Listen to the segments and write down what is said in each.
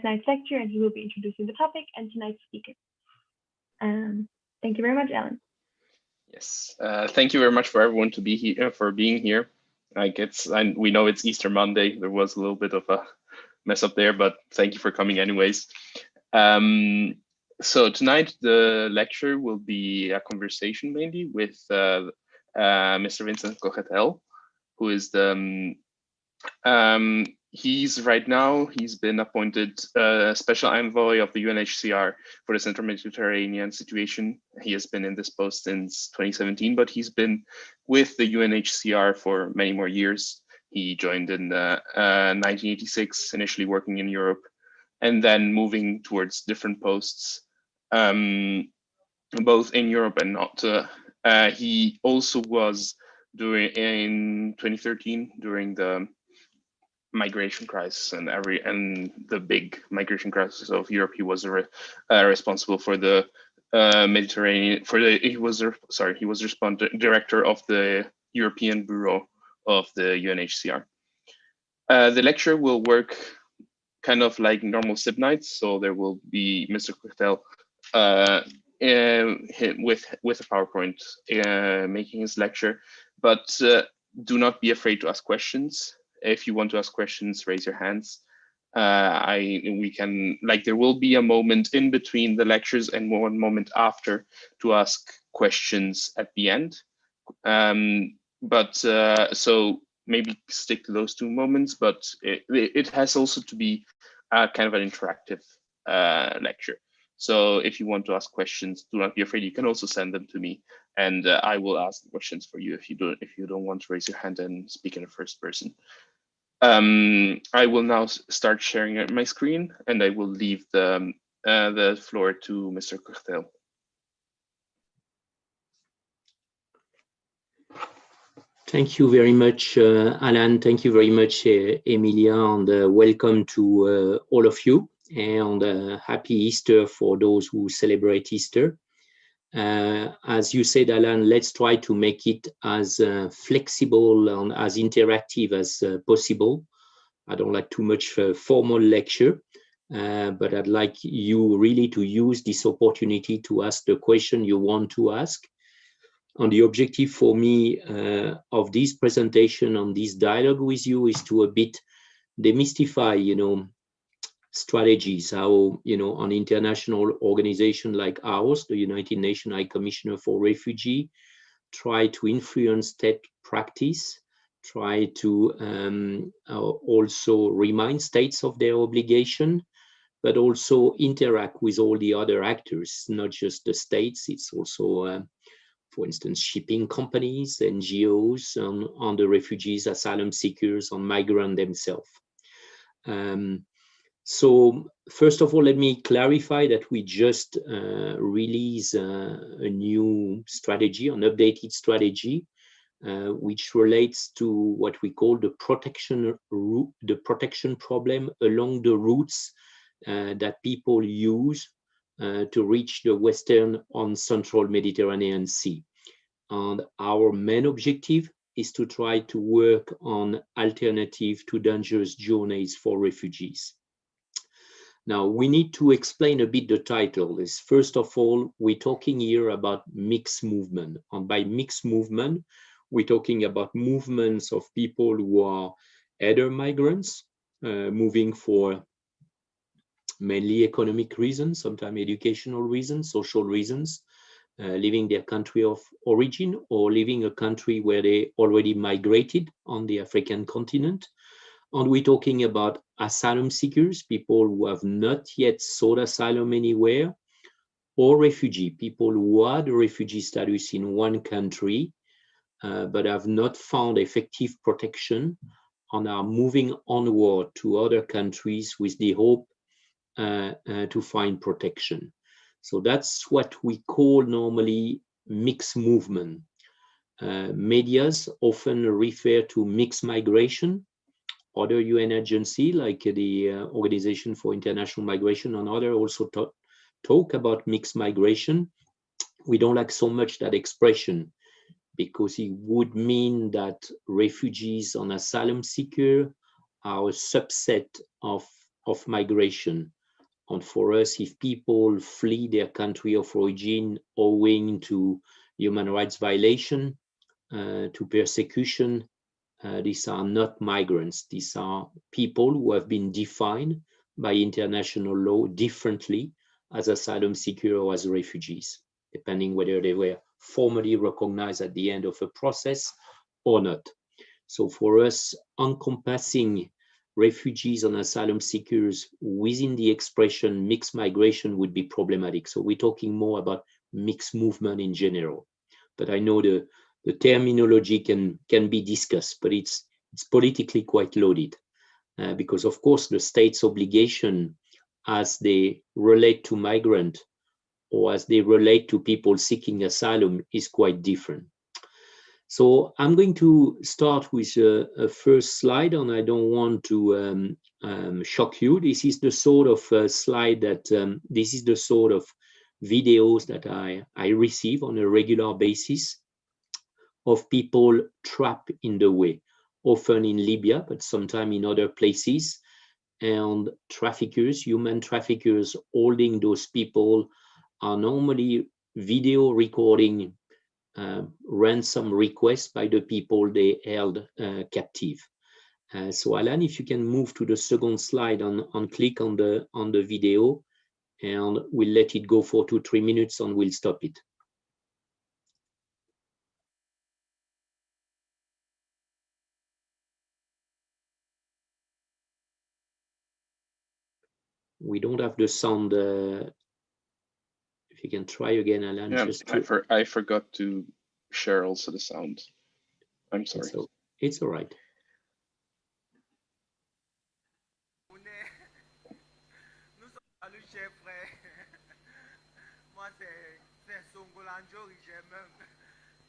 tonight's lecture, and he will be introducing the topic and tonight's speaker. Thank you very much, Alan. Yes, thank you very much for everyone to be here, for being here. We know it's Easter Monday. There was a little bit of a mess up there, but thank you for coming anyways. So tonight the lecture will be a conversation mainly with Mr. Vincent Cochetel, who is the he's been appointed special envoy of the UNHCR for the Central Mediterranean situation. He has been in this post since 2017, but he's been with the UNHCR for many more years. He joined in 1986, initially working in Europe, and then moving towards different posts, both in Europe and not. He also was in 2013 during the migration crisis and the big migration crisis of Europe. He was responsible for the Mediterranean. He was director of the European Bureau of the UNHCR. The lecture will work kind of like normal SIB nights, so there will be Mr. Cochetel with a PowerPoint making his lecture, but do not be afraid to ask questions. If you want to ask questions, raise your hands. There will be a moment in between the lectures and one moment after to ask questions at the end. So maybe stick to those 2 moments, but it has also to be kind of an interactive lecture. So if you want to ask questions, do not be afraid. You can also send them to me, and I will ask the questions for you if you don't want to raise your hand and speak in the first person. I will now start sharing my screen, and I will leave the floor to Mr. Cochetel. Thank you very much, Alan. Thank you very much, Emilia, and welcome to all of you, and happy Easter for those who celebrate Easter. As you said, Alan, let's try to make it as flexible and as interactive as possible. I don't like too much formal lecture, but I'd like you really to use this opportunity to ask the question you want to ask. And the objective for me of this presentation, on this dialogue with you, is to a bit demystify, strategies, how, an international organization like ours, the United Nations High Commissioner for Refugee, try to influence state practice, try to also remind states of their obligation, but also interact with all the other actors, not just the states. It's also, for instance, shipping companies, NGOs, on the refugees, asylum seekers, on migrants themselves. So first of all, let me clarify that we just released a new strategy, an updated strategy, which relates to what we call the protection problem along the routes that people use to reach the Western and Central Mediterranean Sea. And our main objective is to try to work on alternative to dangerous journeys for refugees. Now, we need to explain a bit the title. Is first of all, we're talking here about mixed movement. And by mixed movement, we're talking about movements of people who are either migrants, moving for mainly economic reasons, sometimes educational reasons, social reasons, leaving their country of origin or leaving a country where they already migrated on the African continent. And we're talking about asylum seekers, people who have not yet sought asylum anywhere, or refugee, people who had a refugee status in one country, but have not found effective protection and are moving onward to other countries with the hope to find protection. So that's what we call normally mixed movement. Medias often refer to mixed migration. Other UN agencies like the Organization for International Migration and others also talk about mixed migration. We don't like so much that expression because it would mean that refugees and asylum seekers are a subset of of migration. And for us, if people flee their country of origin owing to human rights violation, to persecution, these are not migrants. These are people who have been defined by international law differently as asylum seekers or as refugees, depending whether they were formally recognized at the end of a process or not. So for us, encompassing refugees and asylum seekers within the expression mixed migration would be problematic. So we're talking more about mixed movement in general. But I know the terminology can be discussed, but it's politically quite loaded because, of course, the state's obligation as they relate to migrant or as they relate to people seeking asylum is quite different. So I'm going to start with a first slide, and I don't want to shock you. This is the sort of slide that, this is the sort of videos that I receive on a regular basis of people trapped in the way, often in Libya, but sometimes in other places. And traffickers, human traffickers holding those people are normally video recording ransom requests by the people they held captive. So Alan, if you can move to the second slide and click on the video, and we'll let it go for 2-3 minutes and we'll stop it. We don't have the sound. If you can try again, Alan. Yeah, just I forgot to share also the sound. I'm sorry. It's all right. Moi, c'est Songolanjo,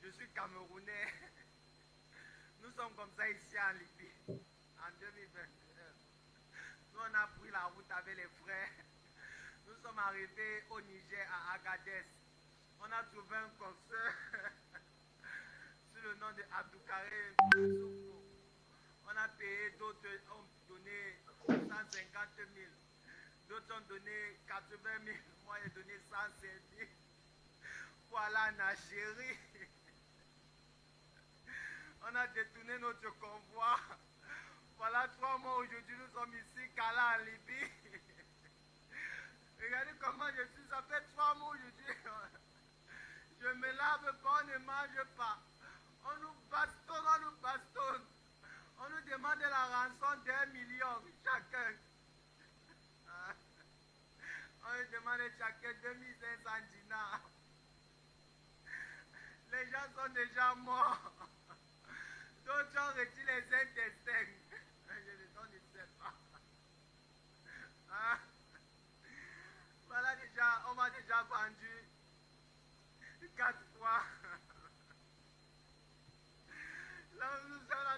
je suis camerounais. Nous sommes comme ça ici en Libye, en 2020. Nous, on a pris la route avec les frères. Nous sommes arrivés au Niger, à Agadez. On a trouvé un consoeur sous le nom de Abdoukaré. On a payé, d'autres ont donné 150 000. D'autres ont donné 80 000. Moi, j'ai donné 105 000 pour aller en Algérie. On a détourné notre convoi. Voilà 3 mois aujourd'hui, nous sommes ici, Kala, en Libye. Regardez comment je suis, ça fait 3 mois aujourd'hui. Je me lave pas, on ne mange pas. On nous bastonne, on nous bastonne. On nous demande la rançon d'1 million chacun. On nous demande chacun 2500 dinars. Les gens sont déjà morts. D'autres ont retiré les intestins. Je ne sais pas. Voilà déjà, on m'a déjà vendu 4 fois. Là,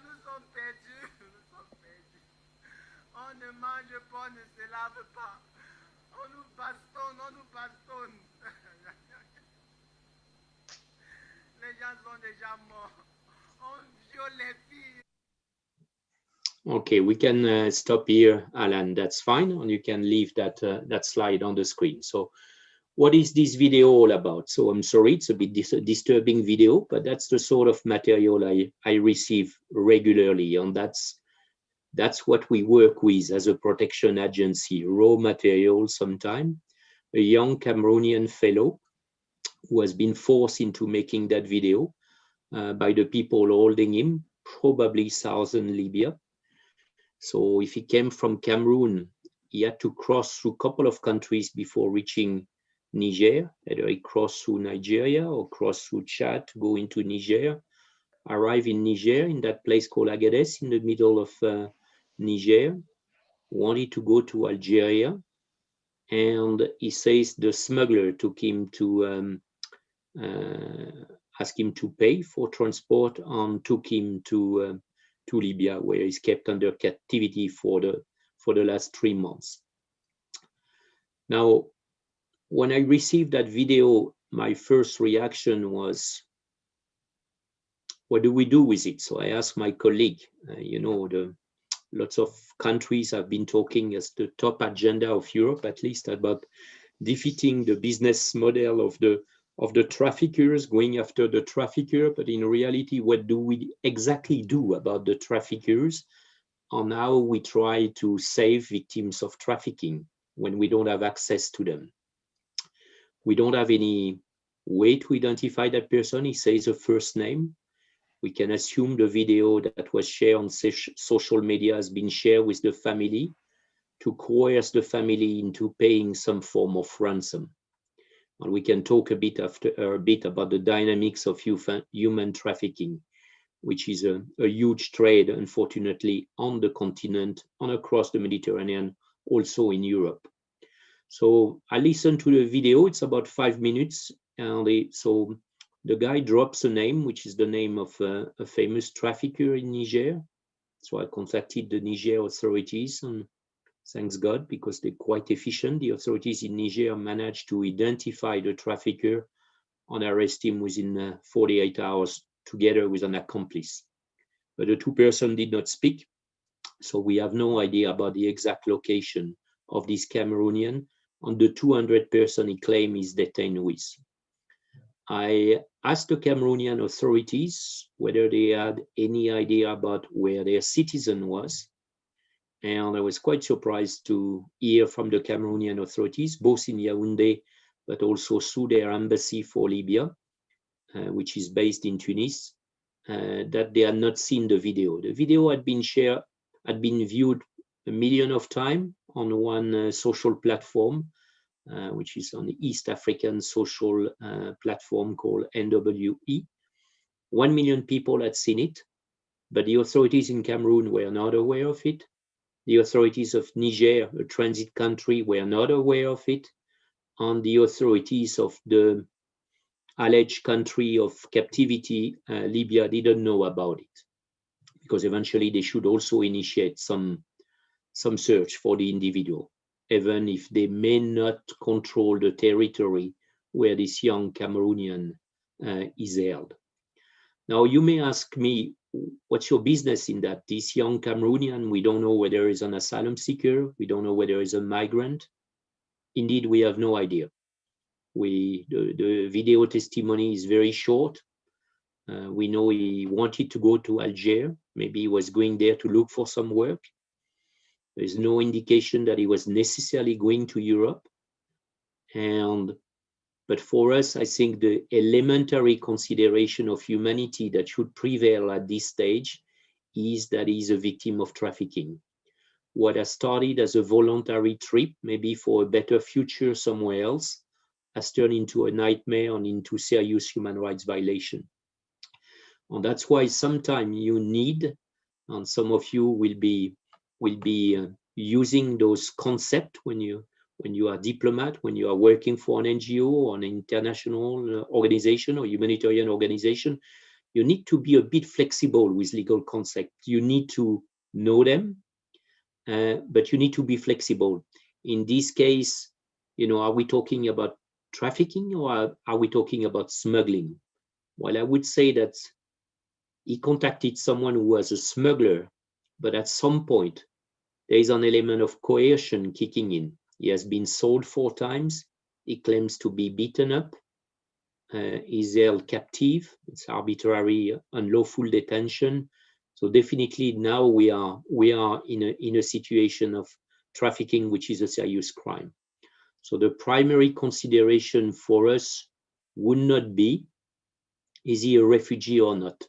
nous sommes perdus. Nous sommes perdus. On ne mange pas, on ne se lave pas. On nous bastonne, on nous bastonne. Les gens sont déjà morts. On viole les filles. Okay, we can stop here, Alan. That's fine, and you can leave that that slide on the screen. So, what is this video all about? So, I'm sorry, it's a bit disturbing video, but that's the sort of material I receive regularly, and that's what we work with as a protection agency. Raw material, sometimes. A young Cameroonian fellow who has been forced into making that video by the people holding him, probably southern Libya. So if he came from Cameroon, he had to cross through a couple of countries before reaching Niger. Either he crossed through Nigeria or crossed through Chad to go into Niger. Arrive in Niger, in that place called Agadez, in the middle of Niger. Wanted to go to Algeria. And he says the smuggler took him to ask him to pay for transport and took him to Libya, where he's kept under captivity for the last 3 months. Now, when I received that video, my first reaction was, what do we do with it? So I asked my colleague, you know, lots of countries have been talking as the top agenda of Europe, at least, about defeating the business model of the traffickers, going after the trafficker. But in reality, what do we exactly do about the traffickers, and how we try to save victims of trafficking when we don't have access to them? We don't have any way to identify that person. He says a first name. We can assume the video that was shared on social media has been shared with the family to coerce the family into paying some form of ransom. And we can talk a bit about the dynamics of human trafficking, which is a huge trade, unfortunately, on the continent and across the Mediterranean, also in Europe. So I listened to the video. It's about 5 minutes, and so the guy drops a name, which is the name of a famous trafficker in Niger. So I contacted the Niger authorities, and thanks God, because they're quite efficient. The authorities in Niger managed to identify the trafficker and arrest him within 48 hours, together with an accomplice. But the two persons did not speak, so we have no idea about the exact location of this Cameroonian and the 200 person he claimed he's detained with. I asked the Cameroonian authorities whether they had any idea about where their citizen was, and I was quite surprised to hear from the Cameroonian authorities, both in Yaoundé, but also through their embassy for Libya, which is based in Tunis, that they had not seen the video. The video had been shared, had been viewed 1 million of times on one social platform, which is an East African social platform called NWE. 1 million people had seen it, but the authorities in Cameroon were not aware of it. The authorities of Niger, a transit country, were not aware of it. And the authorities of the alleged country of captivity, Libya, didn't know about it, because eventually they should also initiate some search for the individual, even if they may not control the territory where this young Cameroonian is held. Now, you may ask me, what's your business in that? This young Cameroonian, we don't know whether he's an asylum seeker, we don't know whether he's a migrant. Indeed, we have no idea. The video testimony is very short. We know he wanted to go to Algiers. Maybe he was going there to look for some work. There's no indication that he was necessarily going to Europe. But for us, I think the elementary consideration of humanity that should prevail at this stage is that he is a victim of trafficking. What has started as a voluntary trip, maybe for a better future somewhere else, has turned into a nightmare and into serious human rights violation. And that's why sometimes you need, and some of you will be using those concepts when you are a diplomat, when you are working for an NGO or an international organization or humanitarian organization. You need to be a bit flexible with legal concepts. You need to know them, but you need to be flexible. In this case, are we talking about trafficking or are we talking about smuggling? Well, I would say that he contacted someone who was a smuggler, but at some point, there is an element of coercion kicking in. He has been sold 4 times. He claims to be beaten up. He's held captive. It's arbitrary, unlawful detention. So definitely now we are in a situation of trafficking, which is a serious crime. So the primary consideration for us would not be, is he a refugee or not?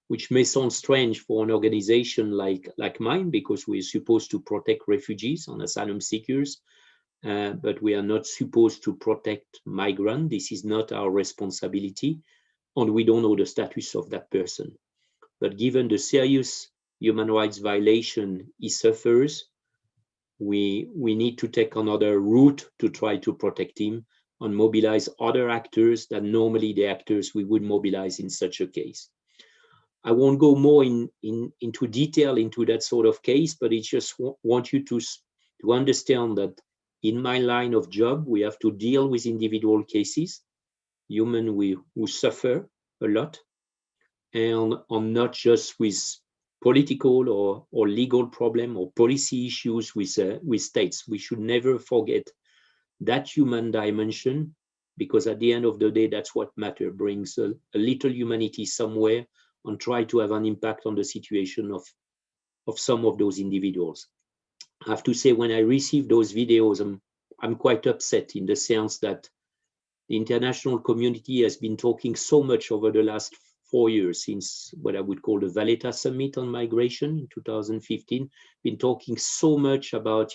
Which may sound strange for an organization like mine, because we're supposed to protect refugees and asylum seekers, but we are not supposed to protect migrants. This is not our responsibility, and we don't know the status of that person. But given the serious human rights violation he suffers, we need to take another route to try to protect him and mobilize other actors than normally the actors we would mobilize in such a case. I won't go more into detail into that sort of case, but I just want you to understand that in my line of job, we have to deal with individual cases, human who suffer a lot, and not just with political or legal problem or policy issues with states. We should never forget that human dimension, because at the end of the day, that's what matters. Brings a little humanity somewhere and try to have an impact on the situation of some of those individuals. I have to say, when I receive those videos, I'm quite upset, in the sense that the international community has been talking so much over the last 4 years, since what I would call the Valletta Summit on migration in 2015, been talking so much about,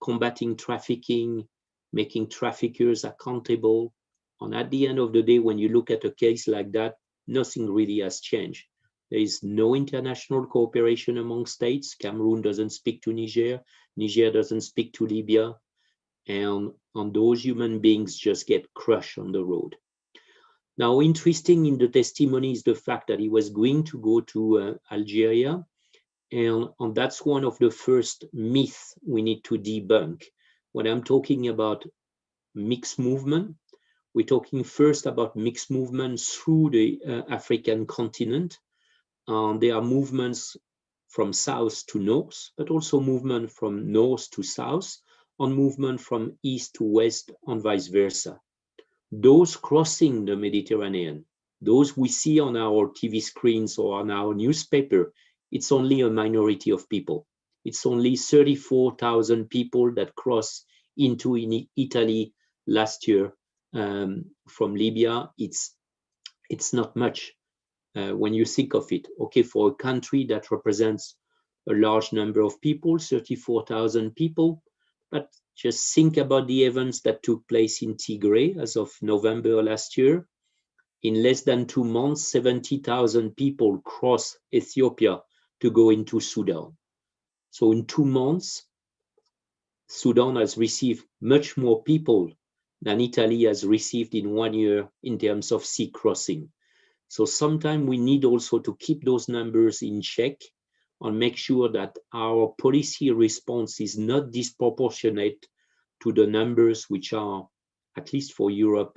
combating trafficking, making traffickers accountable. And at the end of the day, when you look at a case like that, nothing really has changed. There is no international cooperation among states. Cameroon doesn't speak to Niger. Niger doesn't speak to Libya. And those human beings just get crushed on the road. Now, interesting in the testimony is the fact that he was going to go to Algeria. And that's one of the first myths we need to debunk. When I'm talking about mixed movement, we're talking first about mixed movement through the African continent. There are movements from south to north, but also movement from north to south, and movement from east to west, and vice versa. Those crossing the Mediterranean, those we see on our TV screens or on our newspaper, it's only a minority of people. It's only 34,000 people that crossed into Italy last year from Libya. It's not much when you think of it. Okay, for a country that represents a large number of people, 34,000 people, but just think about the events that took place in Tigray as of November last year. In less than 2 months, 70,000 people crossed Ethiopia to go into Sudan. So in 2 months, Sudan has received much more people than Italy has received in 1 year in terms of sea crossing. So sometimes we need also to keep those numbers in check and make sure that our policy response is not disproportionate to the numbers, which are, at least for Europe,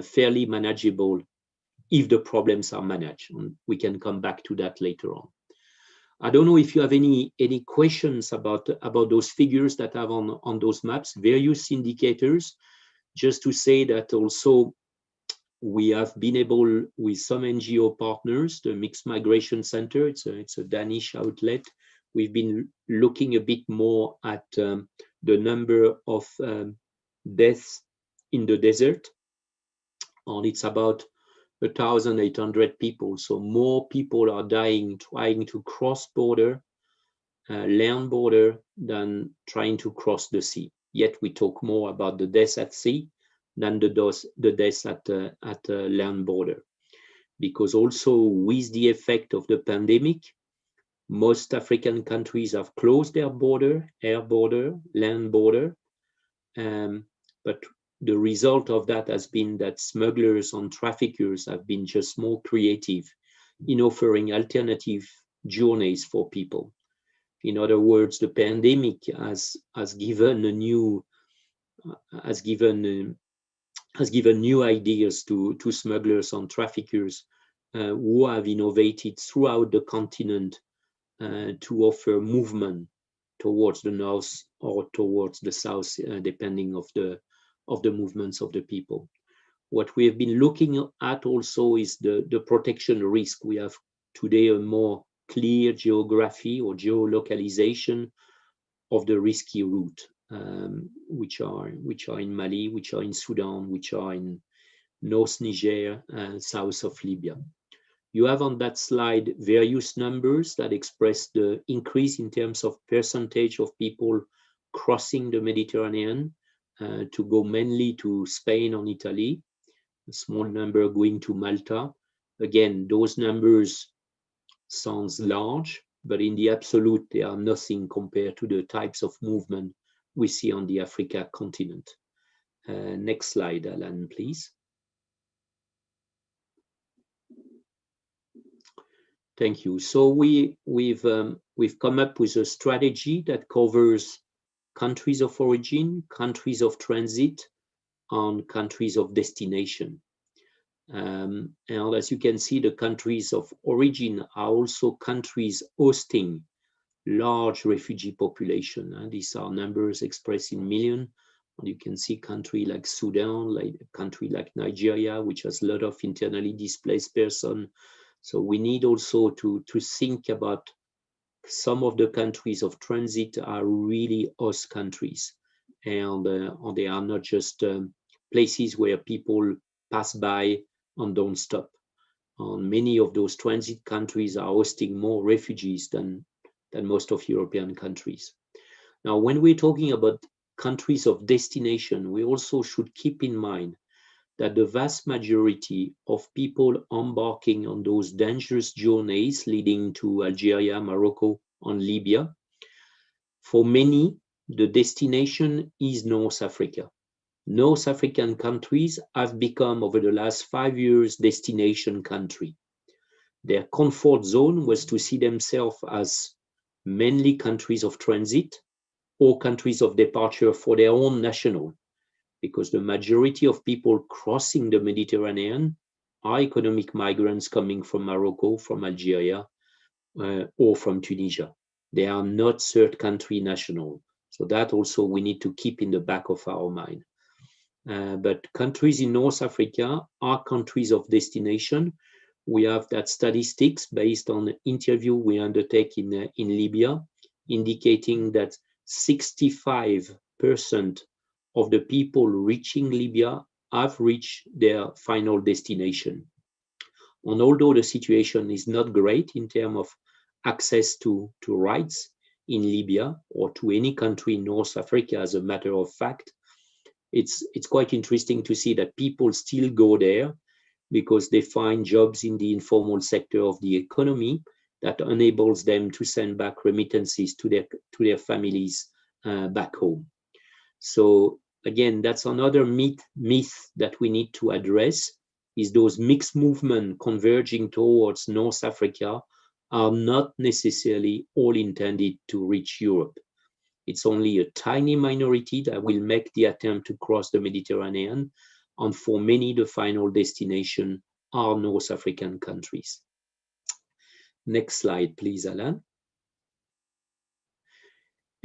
fairly manageable if the problems are managed. And we can come back to that later on. I don't know if you have any questions about those figures that have on those maps, various indicators. Just to say that also we have been able, with some NGO partners, the Mixed Migration Center, it's a Danish outlet, we've been looking a bit more at the number of deaths in the desert, and it's about 1,800 people. So more people are dying trying to cross land border, than trying to cross the sea. Yet we talk more about the deaths at sea than the deaths at land border. Because also with the effect of the pandemic, most African countries have closed their border, air border, land border. But the result of that has been that smugglers and traffickers have been just more creative in offering alternative journeys for people. In other words, the pandemic has given new ideas to smugglers and traffickers who have innovated throughout the continent to offer movement towards the north or towards the south, depending of the movements of the people. What we have been looking at also is the protection risk. We have today a more clear geography or geolocalization of the risky route, which are in Mali, which are in Sudan, which are in North Niger, south of Libya. You have on that slide various numbers that express the increase in terms of percentage of people crossing the Mediterranean to go mainly to Spain and Italy, a small number going to Malta. Again, those numbers sounds large, but in the absolute, they are nothing compared to the types of movement we see on the Africa continent. Next slide, Alan, please. Thank you. So we've come up with a strategy that covers countries of origin, countries of transit, and countries of destination. And as you can see, the countries of origin are also countries hosting large refugee population. And these are numbers expressed in millions. And you can see country like Sudan, like a country like Nigeria, which has a lot of internally displaced persons. So we need also to think about some of the countries of transit are really host countries, and they are not just places where people pass by and don't stop. Many of those transit countries are hosting more refugees than most of European countries. Now, when we're talking about countries of destination, we also should keep in mind that the vast majority of people embarking on those dangerous journeys leading to Algeria, Morocco, and Libya, for many, the destination is North Africa. North African countries have become, over the last 5 years, destination country. Their comfort zone was to see themselves as mainly countries of transit or countries of departure for their own national, because the majority of people crossing the Mediterranean are economic migrants coming from Morocco, from Algeria, or from Tunisia. They are not third country national. So that also we need to keep in the back of our mind. But countries in North Africa are countries of destination. We have that statistics based on the interview we undertake in Libya, indicating that 65% of the people reaching Libya have reached their final destination. And although the situation is not great in terms of access to rights in Libya or to any country in North Africa, as a matter of fact, it's quite interesting to see that people still go there because they find jobs in the informal sector of the economy that enables them to send back remittances to their families back home. So again, that's another myth that we need to address, is those mixed movements converging towards North Africa are not necessarily all intended to reach Europe. It's only a tiny minority that will make the attempt to cross the Mediterranean, and for many, the final destination are North African countries. Next slide, please, Alan.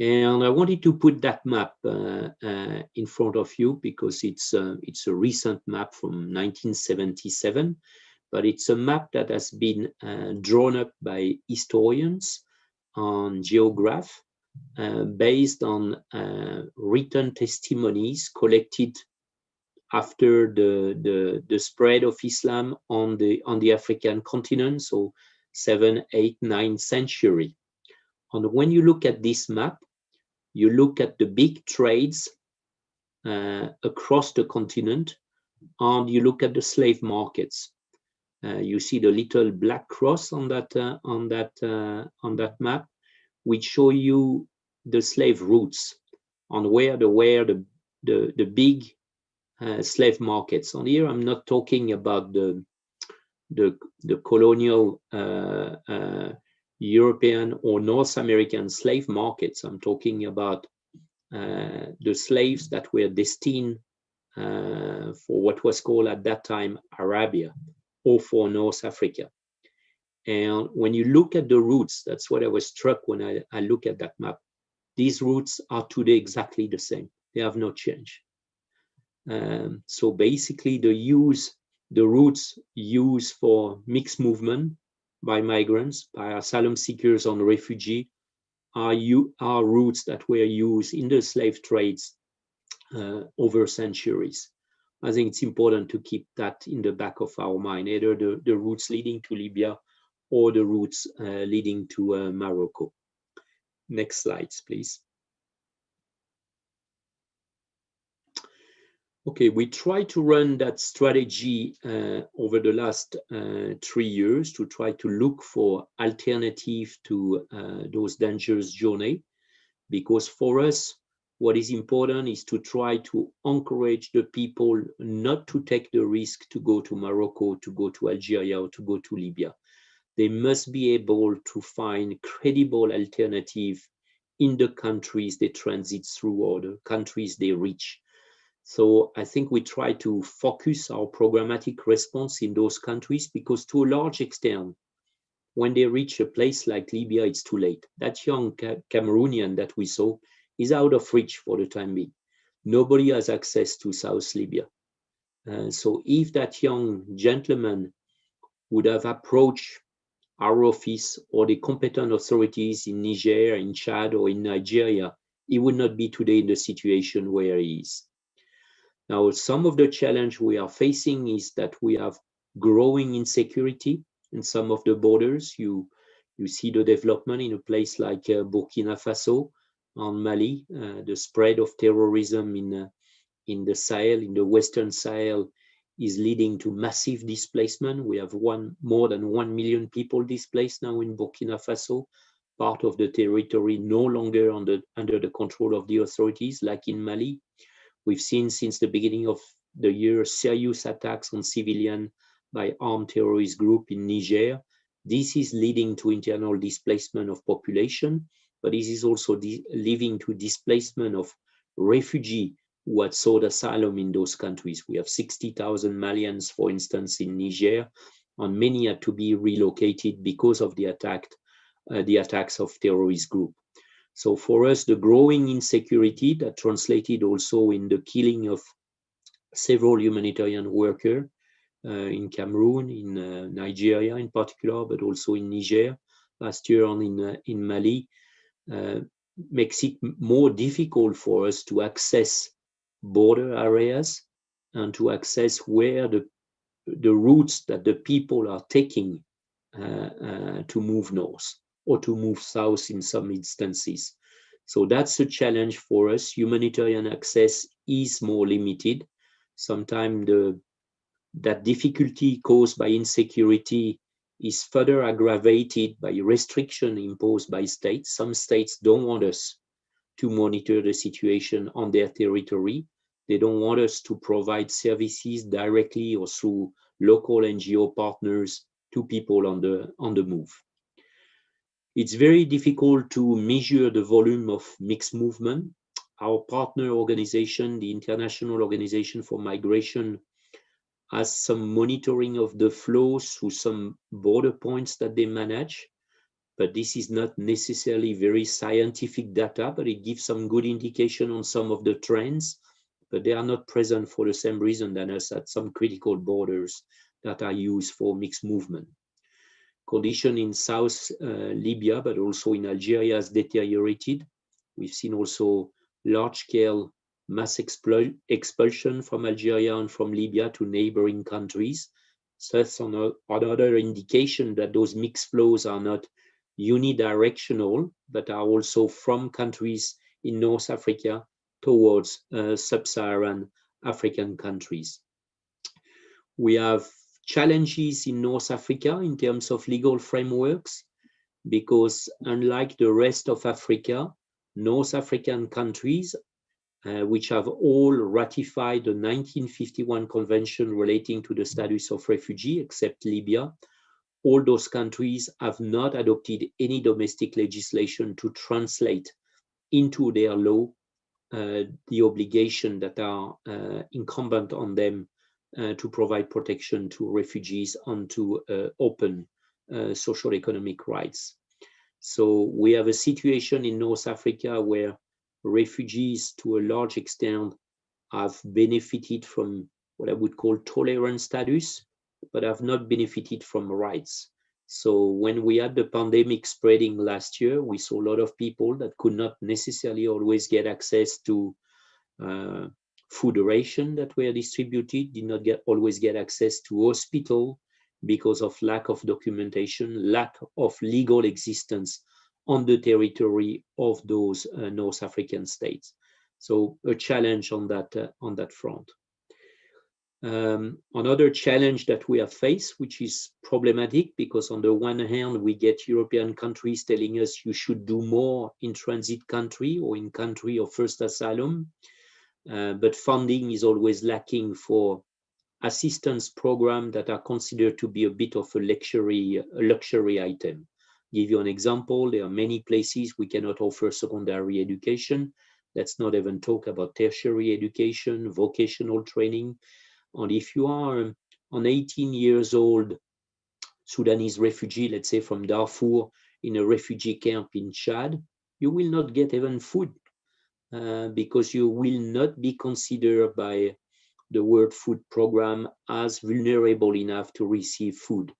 And I wanted to put that map in front of you because it's a recent map from 1977, but it's a map that has been drawn up by historians and geographers based on written testimonies collected after the spread of Islam on the African continent, so 7th, 8th, 9th century. And when you look at this map, you look at the big trades across the continent, and you look at the slave markets. You see the little black cross on that map, which show you the slave routes on where the big slave markets. On here, I'm not talking about the colonial European or North American slave markets. I'm talking about the slaves that were destined for what was called at that time Arabia, or for North Africa. And when you look at the routes, that's what I was struck when I look at that map. These routes are today exactly the same. They have not changed. So basically the routes used for mixed movement by migrants, by asylum seekers and refugees are routes that were used in the slave trades over centuries. I think it's important to keep that in the back of our mind, either the routes leading to Libya or the routes leading to Morocco. Next slides, please. Okay, we try to run that strategy over the last 3 years to try to look for alternative to those dangerous journeys, because for us, what is important is to try to encourage the people not to take the risk to go to Morocco, to go to Algeria, or to go to Libya. They must be able to find credible alternative in the countries they transit through or the countries they reach. So I think we try to focus our programmatic response in those countries because to a large extent, when they reach a place like Libya, it's too late. That young Cameroonian that we saw is out of reach for the time being. Nobody has access to South Libya. So if that young gentleman would have approached our office or the competent authorities in Niger, in Chad, or in Nigeria, he would not be today in the situation where he is. Now, some of the challenge we are facing is that we have growing insecurity in some of the borders. You see the development in a place like Burkina Faso, on Mali, the spread of terrorism in the Sahel, in the Western Sahel, is leading to massive displacement. We have more than 1 million people displaced now in Burkina Faso, part of the territory no longer under the control of the authorities, like in Mali. We've seen since the beginning of the year serious attacks on civilians by armed terrorist group in Niger. This is leading to internal displacement of population, but this is also leading to displacement of refugees who had sought asylum in those countries. We have 60,000 Malians, for instance, in Niger, and many had to be relocated because of the attacks of terrorist groups. So for us, the growing insecurity that translated also in the killing of several humanitarian workers in Cameroon, in Nigeria in particular, but also in Niger last year and in Mali, makes it more difficult for us to access border areas and to access where the routes that the people are taking to move north or to move south in some instances. So that's a challenge for us. Humanitarian access is more limited. Sometimes that difficulty caused by insecurity is further aggravated by restriction imposed by states. Some states don't want us to monitor the situation on their territory. They don't want us to provide services directly or through local NGO partners to people on the move. It's very difficult to measure the volume of mixed movement. Our partner organization, the International Organization for Migration, has some monitoring of the flows through some border points that they manage, but this is not necessarily very scientific data, but it gives some good indication on some of the trends, but they are not present for the same reason than us at some critical borders that are used for mixed movement. Condition in South Libya, but also in Algeria, has deteriorated. We've seen also large-scale mass expulsion from Algeria and from Libya to neighboring countries. So that's another indication that those mixed flows are not unidirectional, but are also from countries in North Africa towards sub-Saharan African countries. We have challenges in North Africa in terms of legal frameworks, because unlike the rest of Africa, North African countries, which have all ratified the 1951 Convention relating to the status of refugee, except Libya, all those countries have not adopted any domestic legislation to translate into their law the obligation that are incumbent on them to provide protection to refugees and to open social economic rights. So we have a situation in North Africa where refugees to a large extent have benefited from what I would call tolerant status, but have not benefited from rights. So when we had the pandemic spreading last year, we saw a lot of people that could not necessarily always get access to food ration that were distributed, did not always get access to hospital because of lack of documentation, lack of legal existence on the territory of those North African states. So a challenge on that front. Another challenge that we have faced, which is problematic, because on the one hand, we get European countries telling us you should do more in transit country or in country of first asylum, but funding is always lacking for assistance programs that are considered to be a bit of a luxury item. Give you an example, there are many places we cannot offer secondary education. Let's not even talk about tertiary education, vocational training. And if you are an 18 years old Sudanese refugee, let's say from Darfur, in a refugee camp in Chad, you will not get even food because you will not be considered by the World Food Program as vulnerable enough to receive food,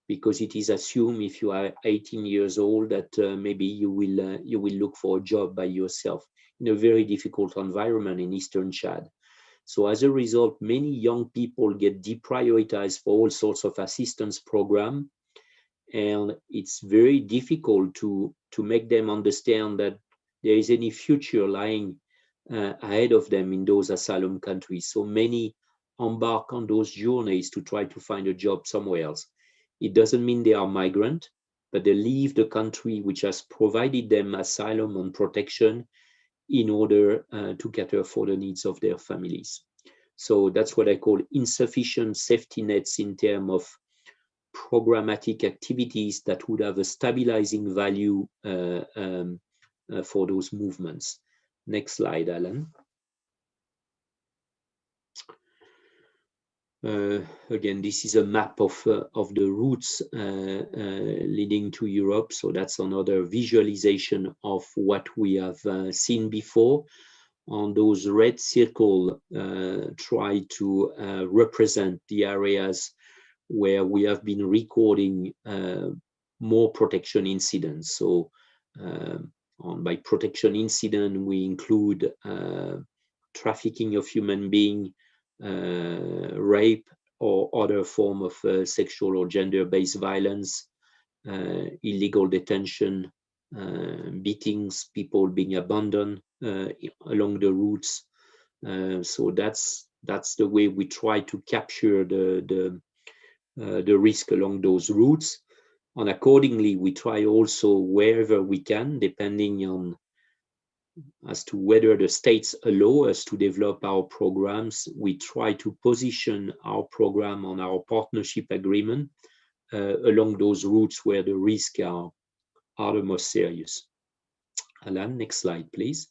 because it is assumed if you are 18 years old that maybe you will look for a job by yourself in a very difficult environment in Eastern Chad. So as a result, many young people get deprioritized for all sorts of assistance programs, and it's very difficult to make them understand that there is any future lying ahead of them in those asylum countries. So many embark on those journeys to try to find a job somewhere else. It doesn't mean they are migrant, but they leave the country which has provided them asylum and protection in order to cater for the needs of their families. So that's what I call insufficient safety nets in terms of programmatic activities that would have a stabilizing value for those movements. Next slide, Alan. Again, this is a map of the routes leading to Europe. So that's another visualization of what we have seen before. On those red circles, try to represent the areas where we have been recording more protection incidents. So by protection incident, we include trafficking of human beings, rape or other form of sexual or gender-based violence, illegal detention, beatings, people being abandoned along the routes. So that's the way we try to capture the risk along those routes. And accordingly, we try also wherever we can, depending on as to whether the states allow us to develop our programs, we try to position our program on our partnership agreement along those routes where the risks are the most serious. Alan, next slide, please.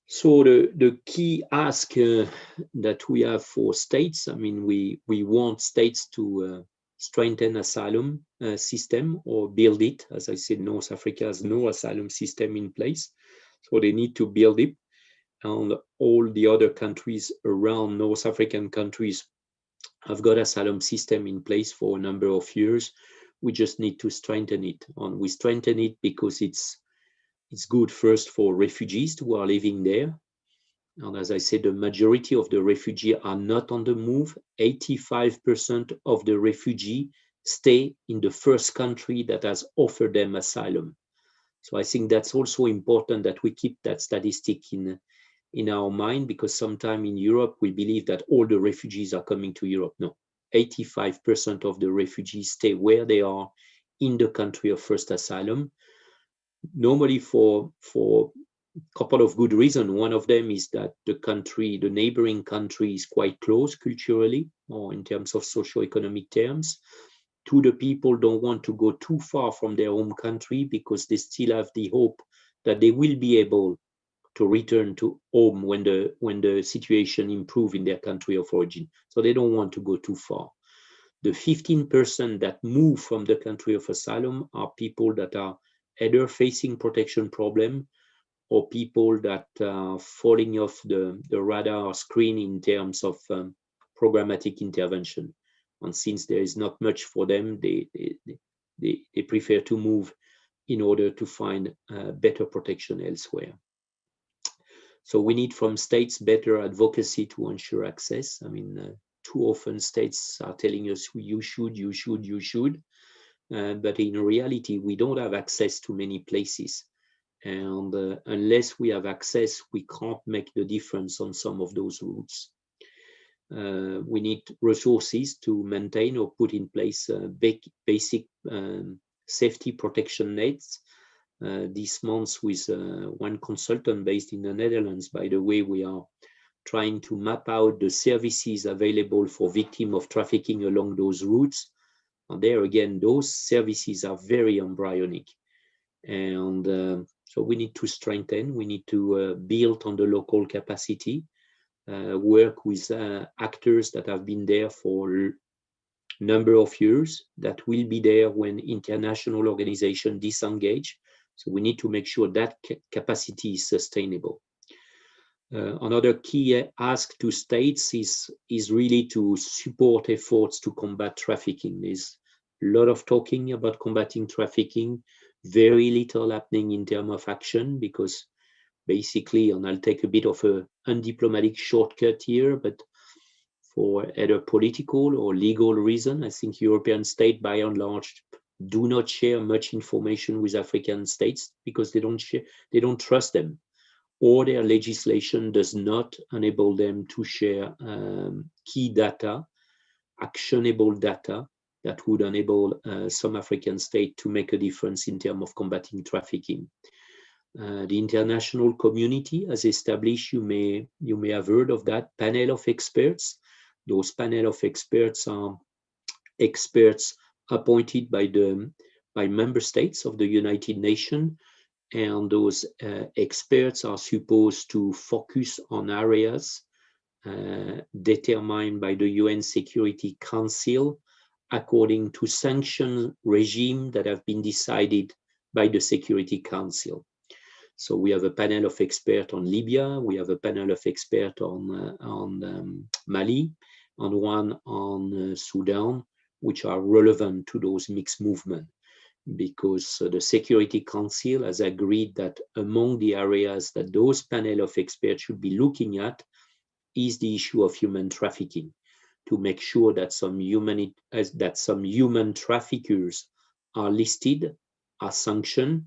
So the key ask that we have for states, I mean, we want states to strengthen asylum system or build it. As I said, North Africa has no asylum system in place, so they need to build it. And all the other countries around North African countries have got asylum system in place for a number of years. We just need to strengthen it. And we strengthen it because it's good first for refugees who are living there. And as I said, the majority of the refugees are not on the move. 85% of the refugees stay in the first country that has offered them asylum. So I think that's also important that we keep that statistic in our mind, because sometimes in Europe, we believe that all the refugees are coming to Europe. No, 85% of the refugees stay where they are in the country of first asylum. Normally for couple of good reasons. One of them is that the neighboring country is quite close culturally or in terms of socio-economic terms. Two, the people don't want to go too far from their home country because they still have the hope that they will be able to return to home when the situation improves in their country of origin. So they don't want to go too far. The 15% that move from the country of asylum are people that are either facing protection problem or people that are falling off the radar screen in terms of programmatic intervention. And since there is not much for them, they prefer to move in order to find better protection elsewhere. So we need from states better advocacy to ensure access. I mean, too often states are telling us you should, but in reality, we don't have access to many places. And unless we have access, we can't make the difference on some of those routes. We need resources to maintain or put in place basic safety protection nets. This month with one consultant based in the Netherlands, by the way, we are trying to map out the services available for victims of trafficking along those routes. And there again, those services are very embryonic. And So we need to strengthen, we need to build on the local capacity, work with actors that have been there for a number of years, that will be there when international organizations disengage. So we need to make sure that capacity is sustainable. Another key ask to states is really to support efforts to combat trafficking. There's a lot of talking about combating trafficking, very little happening in terms of action, because basically, and I'll take a bit of a undiplomatic shortcut here, but for either political or legal reason, I think European states by and large do not share much information with African states because they don't trust them, or their legislation does not enable them to share key data, actionable data that would enable some African states to make a difference in terms of combating trafficking. The international community has established, you may have heard of that, panel of experts. Those panel of experts are experts appointed by member states of the United Nations, and those experts are supposed to focus on areas determined by the UN Security Council according to sanction regime that have been decided by the Security Council. So we have a panel of experts on Libya, we have a panel of experts on Mali, and one on Sudan, which are relevant to those mixed movements, because the Security Council has agreed that among the areas that those panel of experts should be looking at is the issue of human trafficking, to make sure that some human traffickers are listed, are sanctioned,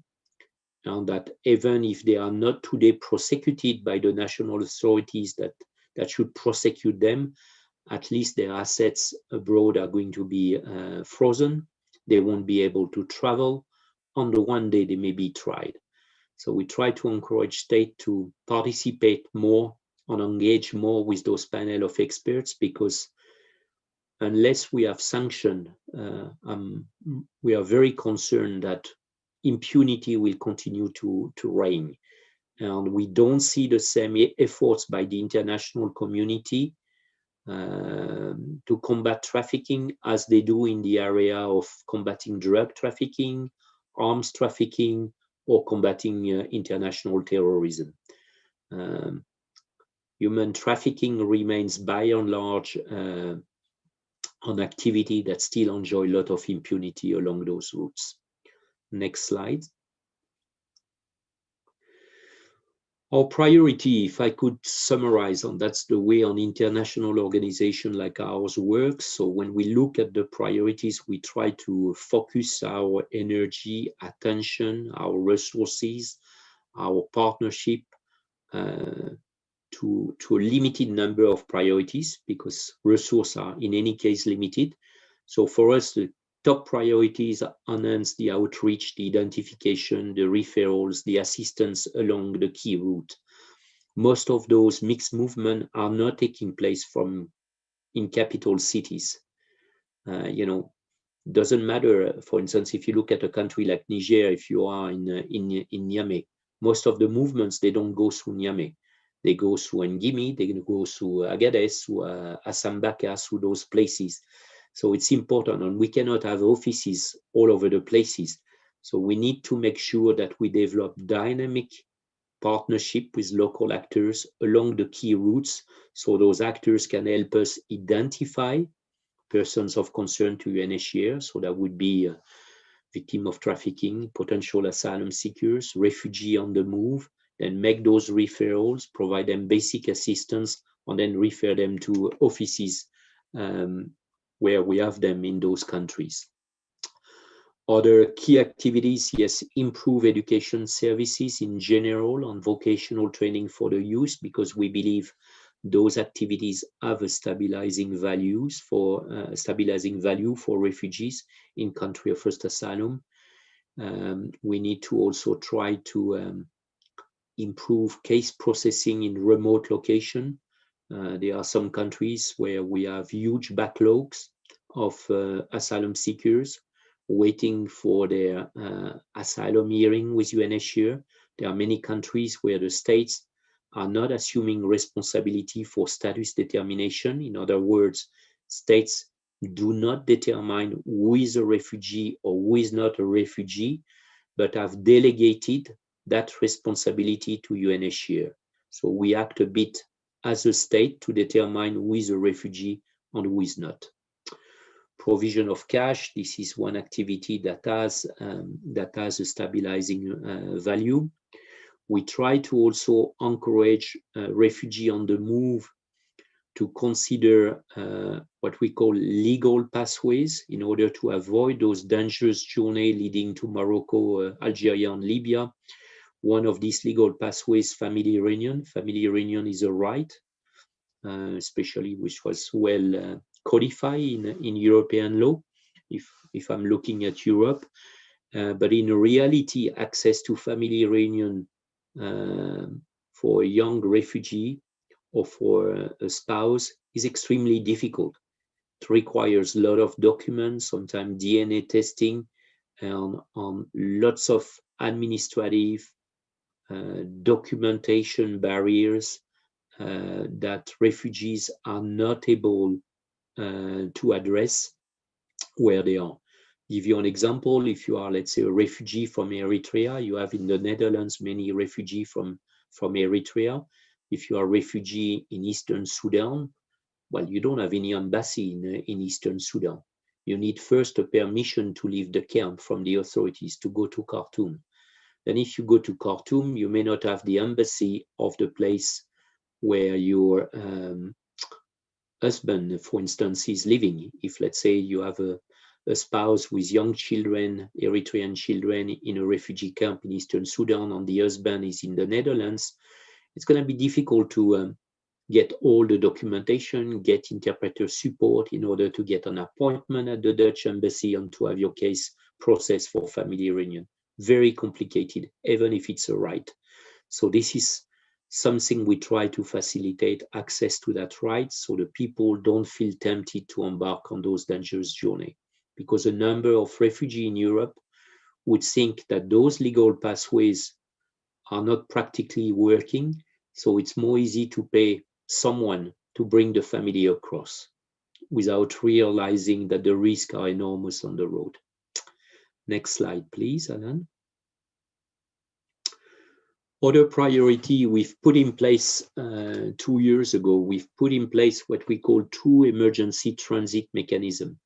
and that even if they are not today prosecuted by the national authorities that should prosecute them, at least their assets abroad are going to be frozen. They won't be able to travel. On the one day they may be tried. So we try to encourage states to participate more and engage more with those panel of experts, because unless we have sanctioned, we are very concerned that impunity will continue to reign. And we don't see the same efforts by the international community to combat trafficking as they do in the area of combating drug trafficking, arms trafficking, or combating international terrorism. Human trafficking remains by and large an activity that still enjoys a lot of impunity along those routes. Next slide. Our priority, if I could summarize, and that's the way an international organization like ours works. So when we look at the priorities, we try to focus our energy, attention, our resources, our partnership to a limited number of priorities, because resources are in any case limited. So for us, the top priorities enhance the outreach, the identification, the referrals, the assistance along the key route. Most of those mixed movements are not taking place in capital cities. Doesn't matter, for instance, if you look at a country like Niger, if you are in Niamey, most of the movements, they don't go through Niamey. They go through Ngimi, they go through Agadez, through Asambaka, through those places. So it's important, and we cannot have offices all over the places. So we need to make sure that we develop dynamic partnership with local actors along the key routes, so those actors can help us identify persons of concern to UNHCR. So that would be a victim of trafficking, potential asylum seekers, refugee on the move, then make those referrals, provide them basic assistance, and then refer them to offices where we have them in those countries. Other key activities, yes, improve education services in general and vocational training for the youth, because we believe those activities have a stabilizing value for refugees in country of first asylum. We need to also try to improve case processing in remote location. There are some countries where we have huge backlogs of asylum seekers waiting for their asylum hearing with UNHCR. There are many countries where the states are not assuming responsibility for status determination. In other words, states do not determine who is a refugee or who is not a refugee, but have delegated that responsibility to UNHCR. So we act a bit as a state to determine who is a refugee and who is not. Provision of cash, this is one activity that has a stabilizing value. We try to also encourage refugee on the move to consider what we call legal pathways in order to avoid those dangerous journeys leading to Morocco, Algeria, and Libya. One of these legal pathways, family reunion. Family reunion is a right, especially which was well codified in European law, if I'm looking at Europe. But in reality, access to family reunion for a young refugee or for a spouse is extremely difficult. It requires a lot of documents, sometimes DNA testing, and lots of administrative documentation barriers that refugees are not able to address where they are. Give you an example, if you are, let's say, a refugee from Eritrea, you have in the Netherlands many refugees from Eritrea. If you are a refugee in Eastern Sudan, well, you don't have any embassy in Eastern Sudan. You need first a permission to leave the camp from the authorities to go to Khartoum. Then if you go to Khartoum, you may not have the embassy of the place where your husband, for instance, is living. If, let's say, you have a spouse with young children, Eritrean children, in a refugee camp in Eastern Sudan, and the husband is in the Netherlands, it's going to be difficult to get all the documentation, get interpreter support in order to get an appointment at the Dutch embassy and to have your case processed for family reunion. Very complicated, even if it's a right. So this is something we try to facilitate access to that right, so the people don't feel tempted to embark on those dangerous journeys. Because a number of refugees in Europe would think that those legal pathways are not practically working, so it's more easy to pay someone to bring the family across without realizing that the risks are enormous on the road. Next slide, please, Alan. Other priority we've put in place 2 years ago, we've put in place what we call 2 emergency transit mechanisms.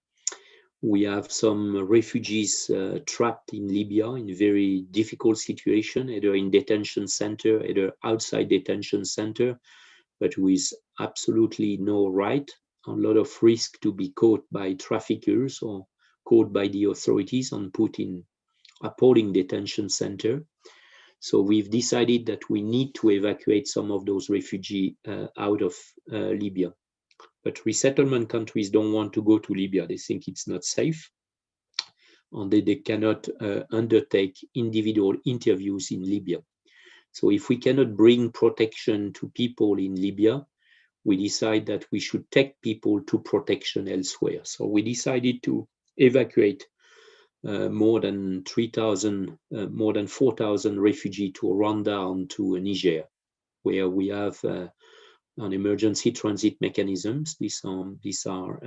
We have some refugees trapped in Libya in a very difficult situation, either in detention center, either outside detention center, but with absolutely no right, a lot of risk to be caught by traffickers or caught by the authorities and put in appalling detention center. So we've decided that we need to evacuate some of those refugees out of Libya. But resettlement countries don't want to go to Libya. They think it's not safe, and they cannot undertake individual interviews in Libya. So if we cannot bring protection to people in Libya, we decide that we should take people to protection elsewhere. So we decided to evacuate more than 4,000 refugees to Rwanda and to Niger, where we have on emergency transit mechanisms. These are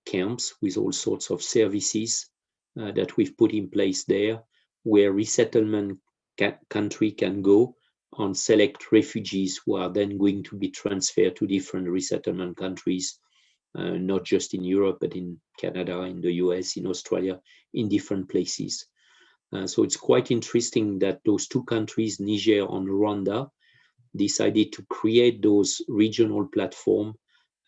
camps with all sorts of services that we've put in place there, where resettlement country can go and select refugees who are then going to be transferred to different resettlement countries, not just in Europe, but in Canada, in the US, in Australia, in different places. So it's quite interesting that those 2 countries, Niger and Rwanda, decided to create those regional platforms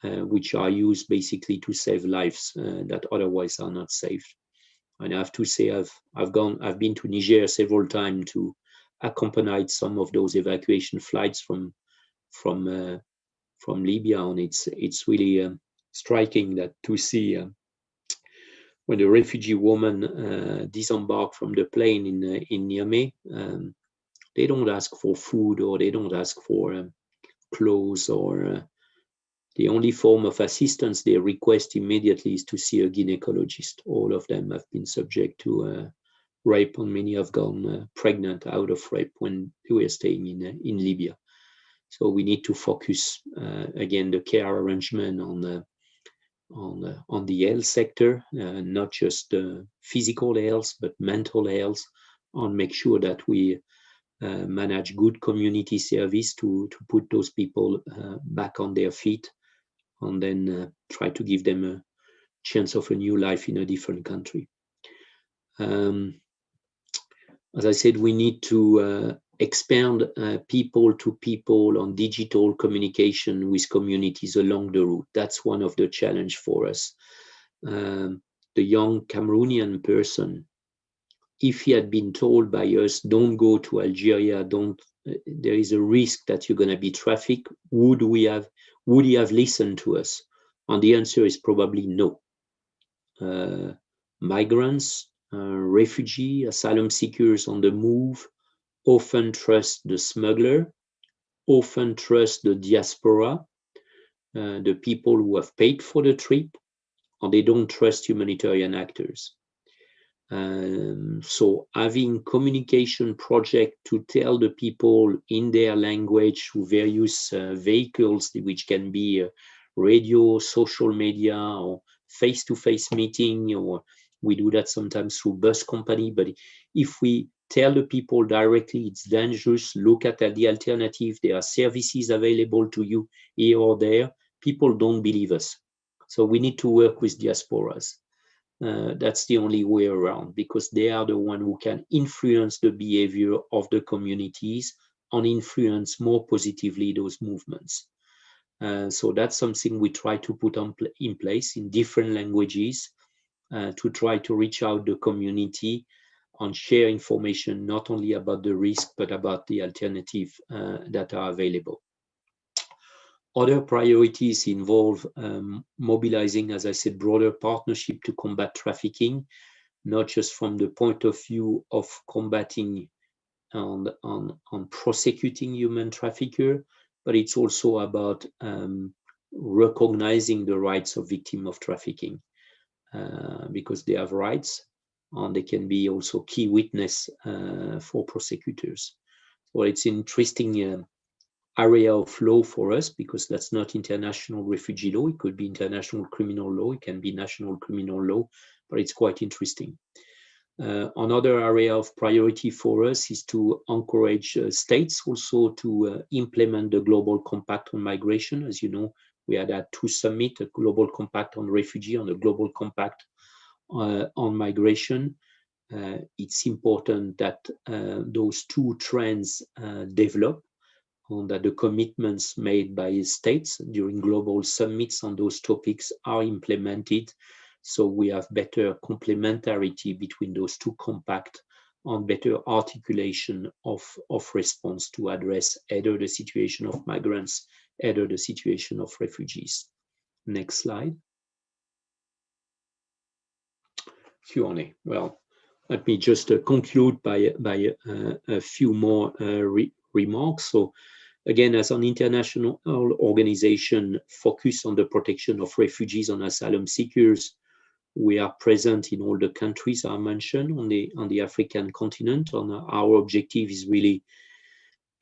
which are used basically to save lives that otherwise are not saved. And I have to say, I've been to Niger several times to accompany some of those evacuation flights from Libya, and it's really striking that to see when the refugee woman disembarked from the plane in Niamey. They don't ask for food, or they don't ask for clothes, or the only form of assistance they request immediately is to see a gynecologist. All of them have been subject to rape, and many have gone pregnant out of rape when they were staying in Libya. So we need to focus again the care arrangement on the health sector, not just physical health but mental health, and make sure that we manage good community service to put those people back on their feet, and then try to give them a chance of a new life in a different country. As I said, we need to expand people to people on digital communication with communities along the route. That's one of the challenge for us. The young Cameroonian person, if he had been told by us, don't go to Algeria, there is a risk that you're going to be trafficked, would he have listened to us? And the answer is probably no. Migrants, refugee, asylum seekers on the move often trust the smuggler, often trust the diaspora, the people who have paid for the trip, and they don't trust humanitarian actors. So having communication project to tell the people in their language through various vehicles, which can be radio, social media, or face-to-face meeting, or we do that sometimes through bus company. But if we tell the people directly it's dangerous, look at the alternative, there are services available to you here or there, people don't believe us. So we need to work with diasporas. That's the only way around, because they are the one who can influence the behavior of the communities and influence more positively those movements. So that's something we try to put in place in different languages to try to reach out the community and share information not only about the risk but about the alternative that are available. Other priorities involve mobilizing, as I said, broader partnership to combat trafficking, not just from the point of view of combating and prosecuting human trafficker, but it's also about recognizing the rights of victims of trafficking, because they have rights and they can be also key witness for prosecutors. So it's an interesting area of law for us, because that's not international refugee law. It could be international criminal law, it can be national criminal law, but it's quite interesting. Another area of priority for us is to encourage states also to implement the Global Compact on Migration. As you know, we had 2 summits, a Global Compact on Refugee and a Global Compact on Migration. It's important that those 2 trends develop, and that the commitments made by states during global summits on those topics are implemented, so we have better complementarity between those 2 compacts and better articulation of response to address either the situation of migrants, either the situation of refugees. Next slide. Q&A. Well, let me just conclude by a few more remarks. So, again, as an international organization focused on the protection of refugees and asylum seekers, we are present in all the countries I mentioned on the African continent. And our objective is really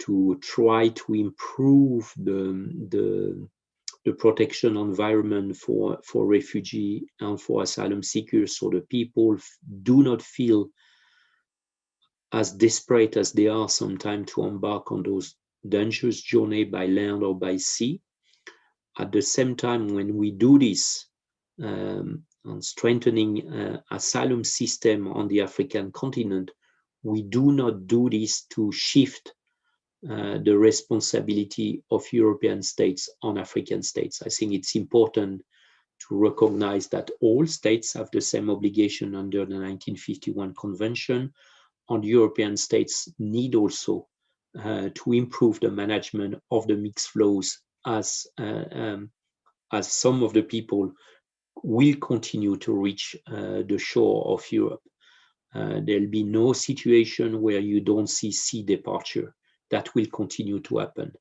to try to improve the protection environment for refugee and for asylum seekers, so the people do not feel as desperate as they are sometimes to embark on those dangerous journey by land or by sea. At the same time, when we do this, on strengthening asylum system on the African continent, we do not do this to shift the responsibility of European states on African states. I think it's important to recognize that all states have the same obligation under the 1951 Convention, and European states need also to improve the management of the mixed flows, as some of the people will continue to reach the shore of Europe. There'll be no situation where you don't see sea departure. That will continue to happen.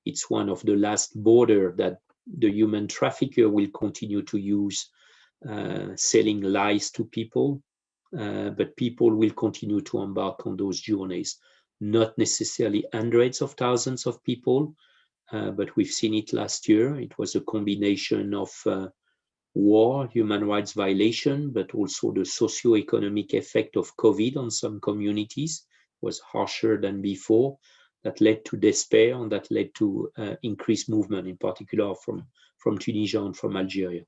It's one of the last border that the human trafficker will continue to use, selling lies to people, but people will continue to embark on those journeys. Not necessarily hundreds of thousands of people, but we've seen it last year. It was a combination of war, human rights violation, but also the socio-economic effect of COVID on some communities was harsher than before. That led to despair, and that led to increased movement, in particular from Tunisia and from Algeria.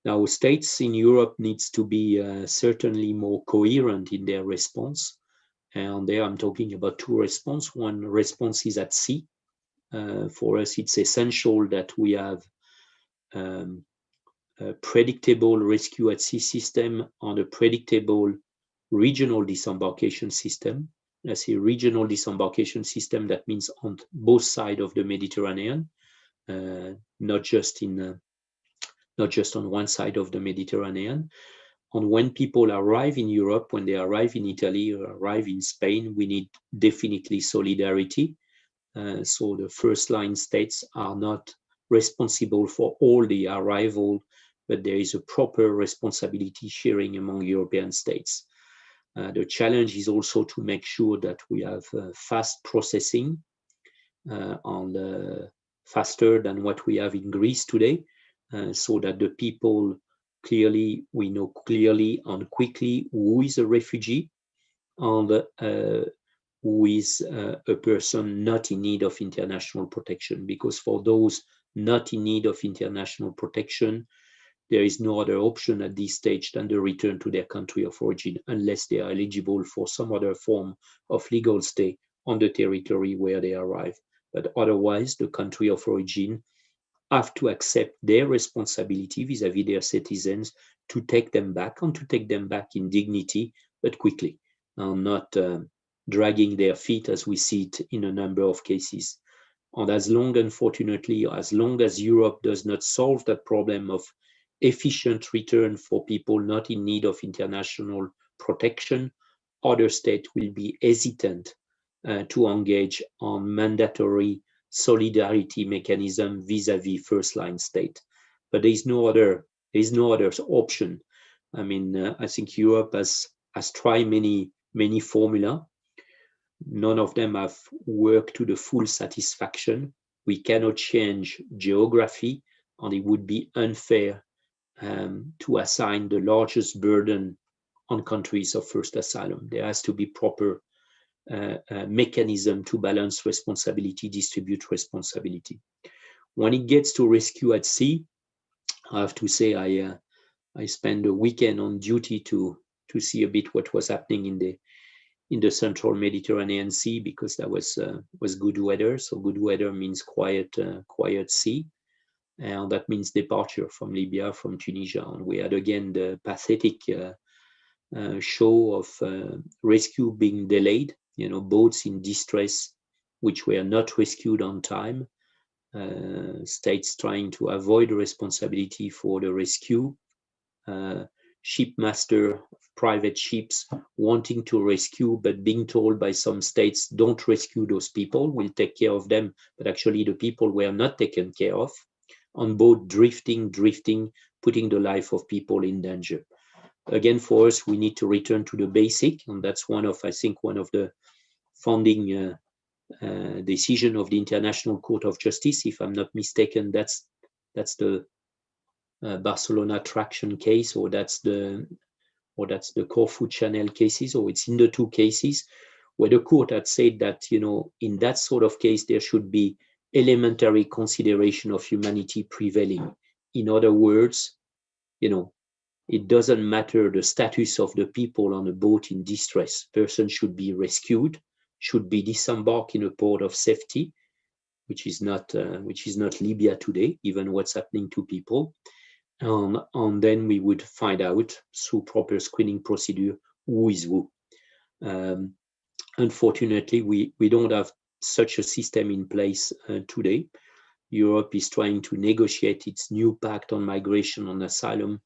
Now, states in Europe needs to be certainly more coherent in their response. And there I'm talking about two responses. One response is at sea. For us, it's essential that we have a predictable rescue at sea system and a predictable regional disembarkation system. I say regional disembarkation system, that means on both sides of the Mediterranean, not just on one side of the Mediterranean. And when people arrive in Europe, when they arrive in Italy or arrive in Spain, we need definitely solidarity. So the first line states are not responsible for all the arrival, but there is a proper responsibility sharing among European states. The challenge is also to make sure that we have fast processing and faster than what we have in Greece today, so that the people we know clearly and quickly who is a refugee and who is a person not in need of international protection. Because for those not in need of international protection, there is no other option at this stage than the return to their country of origin, unless they are eligible for some other form of legal stay on the territory where they arrive. But otherwise, the country of origin have to accept their responsibility vis-à-vis their citizens to take them back, and to take them back in dignity, but quickly, and not dragging their feet as we see it in a number of cases. And unfortunately, as long as Europe does not solve that problem of efficient return for people not in need of international protection, other states will be hesitant to engage on mandatory solidarity mechanism vis-à-vis first line state. But there is no other option. I mean, I think Europe has tried many formula. None of them have worked to the full satisfaction. We cannot change geography, and it would be unfair to assign the largest burden on countries of first asylum. There has to be proper mechanism to balance responsibility, distribute responsibility. When it gets to rescue at sea, I have to say I spent a weekend on duty to see a bit what was happening in the central Mediterranean Sea, because that was good weather. So good weather means quiet sea. And that means departure from Libya, from Tunisia. And we had again the pathetic show of rescue being delayed, boats in distress, which were not rescued on time, states trying to avoid responsibility for the rescue, shipmaster of private ships wanting to rescue, but being told by some states, don't rescue those people, we'll take care of them, but actually the people were not taken care of. On boat drifting, putting the life of people in danger. Again, for us, we need to return to the basic, and that's one of the founding decision of the International Court of Justice. If I'm not mistaken, that's the Barcelona traction case, or that's the Corfu Channel cases, or it's in the two cases where the court had said that in that sort of case there should be elementary consideration of humanity prevailing. In other words, it doesn't matter the status of the people on a boat in distress. Person should be rescued, should be disembarked in a port of safety, which is not Libya today, even what's happening to people. And then we would find out through proper screening procedure who is who. Unfortunately, we don't have such a system in place today. Europe is trying to negotiate its new pact on migration and asylum,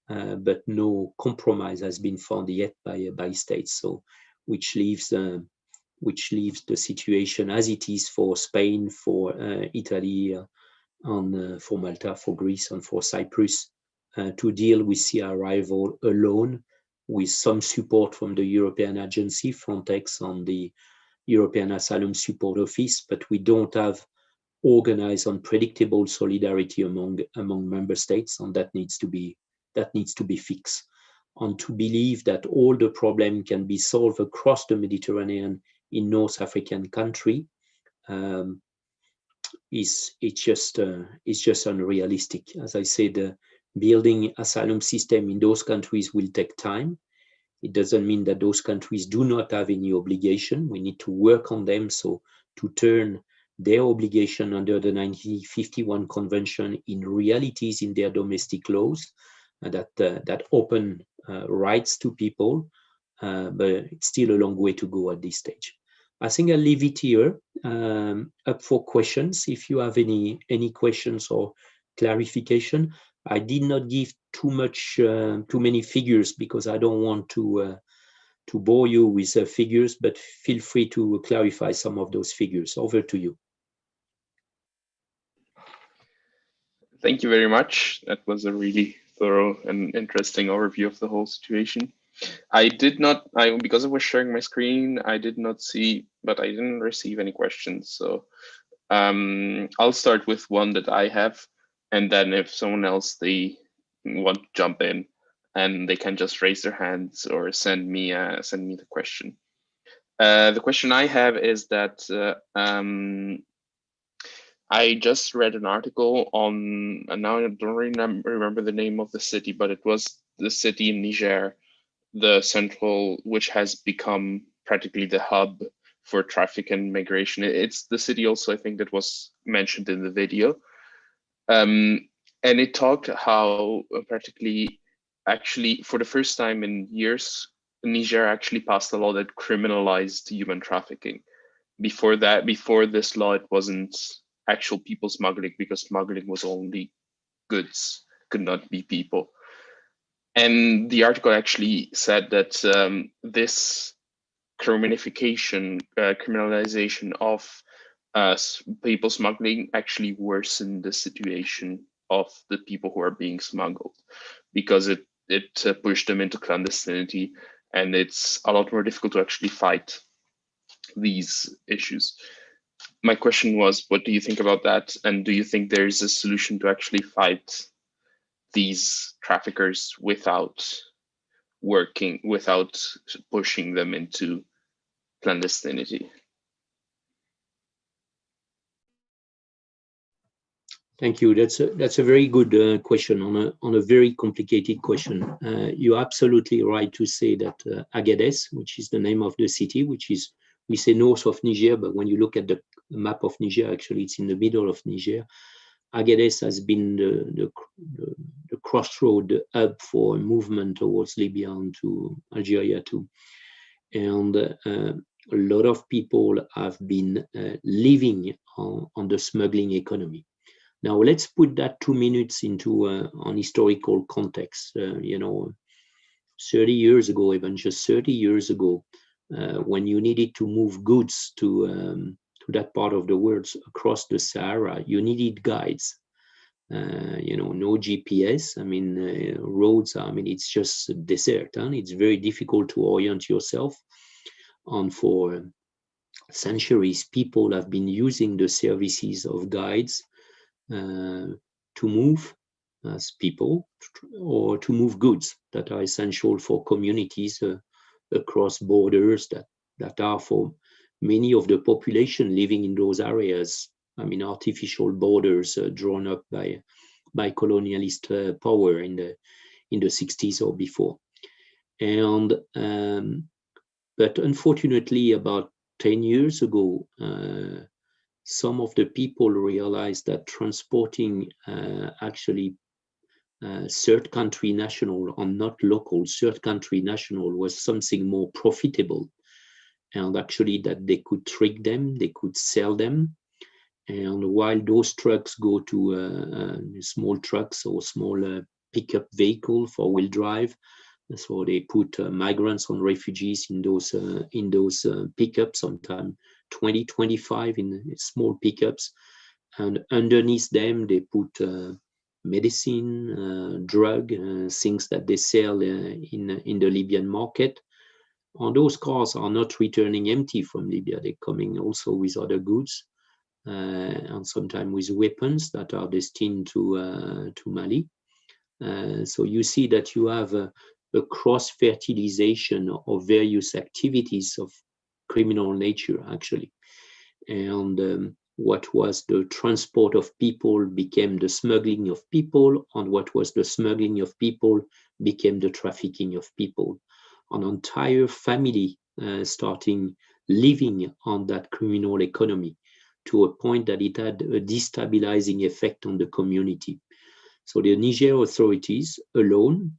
but no compromise has been found yet by states. So, which leaves the situation as it is for Spain, for Italy, and for Malta, for Greece, and for Cyprus, to deal with the arrival alone, with some support from the European agency, Frontex, and the European Asylum Support Office, but we don't have organized and predictable solidarity among member states, and that needs to be fixed. And to believe that all the problem can be solved across the Mediterranean in North African country it's just unrealistic. As I said, building asylum system in those countries will take time. It doesn't mean that those countries do not have any obligation. We need to work on them so to turn their obligation under the 1951 Convention in realities in their domestic laws that open rights to people, but it's still a long way to go at this stage. I think I'll leave it here up for questions. If you have any questions or clarification, I did not give too many figures because I don't want to bore you with figures, but feel free to clarify some of those figures. Over to you. Thank you very much. That was a really thorough and interesting overview of the whole situation. Because I was sharing my screen, I did not see, but I didn't receive any questions. So I'll start with one that I have, and then if someone else they want to jump in, and they can just raise their hands or send me the question. The question I have is that I just read an article on, and now I don't remember the name of the city, but it was the city in Niger, the central, which has become practically the hub for traffic and migration. It's the city also, I think, that was mentioned in the video. And it talked how practically, actually, for the first time in years, Niger actually passed a law that criminalized human trafficking. Before this law, it wasn't actual people smuggling, because smuggling was only goods, could not be people. And the article actually said that this criminalization of people smuggling actually worsened the situation of the people who are being smuggled, because it pushed them into clandestinity, and it's a lot more difficult to actually fight these issues. My question was, what do you think about that? And do you think there's a solution to actually fight these traffickers without pushing them into clandestinity? Thank you. That's a very good question on a very complicated question. You're absolutely right to say that Agadez, which is the name of the city, which is, we say north of Niger, but when you look at the map of Niger, actually it's in the middle of Niger. Agadez has been the crossroad hub for movement towards Libya and to Algeria too. And a lot of people have been living on the smuggling economy. Now let's put that 2 minutes into an historical context. 30 years ago, even just 30 years ago, when you needed to move goods to that part of the world across the Sahara, you needed guides. No GPS. I mean, roads. I mean, it's just a desert. Huh? It's very difficult to orient yourself. And for centuries, people have been using the services of guides to move as people or to move goods that are essential for communities across borders that are for many of the population living in those areas. I mean, artificial borders drawn up by colonialist power in the 60s or before. And but unfortunately, about 10 years ago, some of the people realized that transporting actually third country national and not local third country national was something more profitable, and actually that they could trick them, they could sell them. And while those trucks go to small trucks or small pickup vehicle, four-wheel drive, so they put migrants and refugees in those pickups, sometimes 20, 25 in small pickups, and underneath them they put medicine, drug, things that they sell in the Libyan market. And those cars are not returning empty from Libya. They're coming also with other goods, and sometimes with weapons that are destined to Mali. So you see that you have a cross-fertilization of various activities of criminal nature, actually. And what was the transport of people became the smuggling of people, and what was the smuggling of people became the trafficking of people. An entire family starting living on that criminal economy to a point that it had a destabilizing effect on the community. So the Niger authorities alone,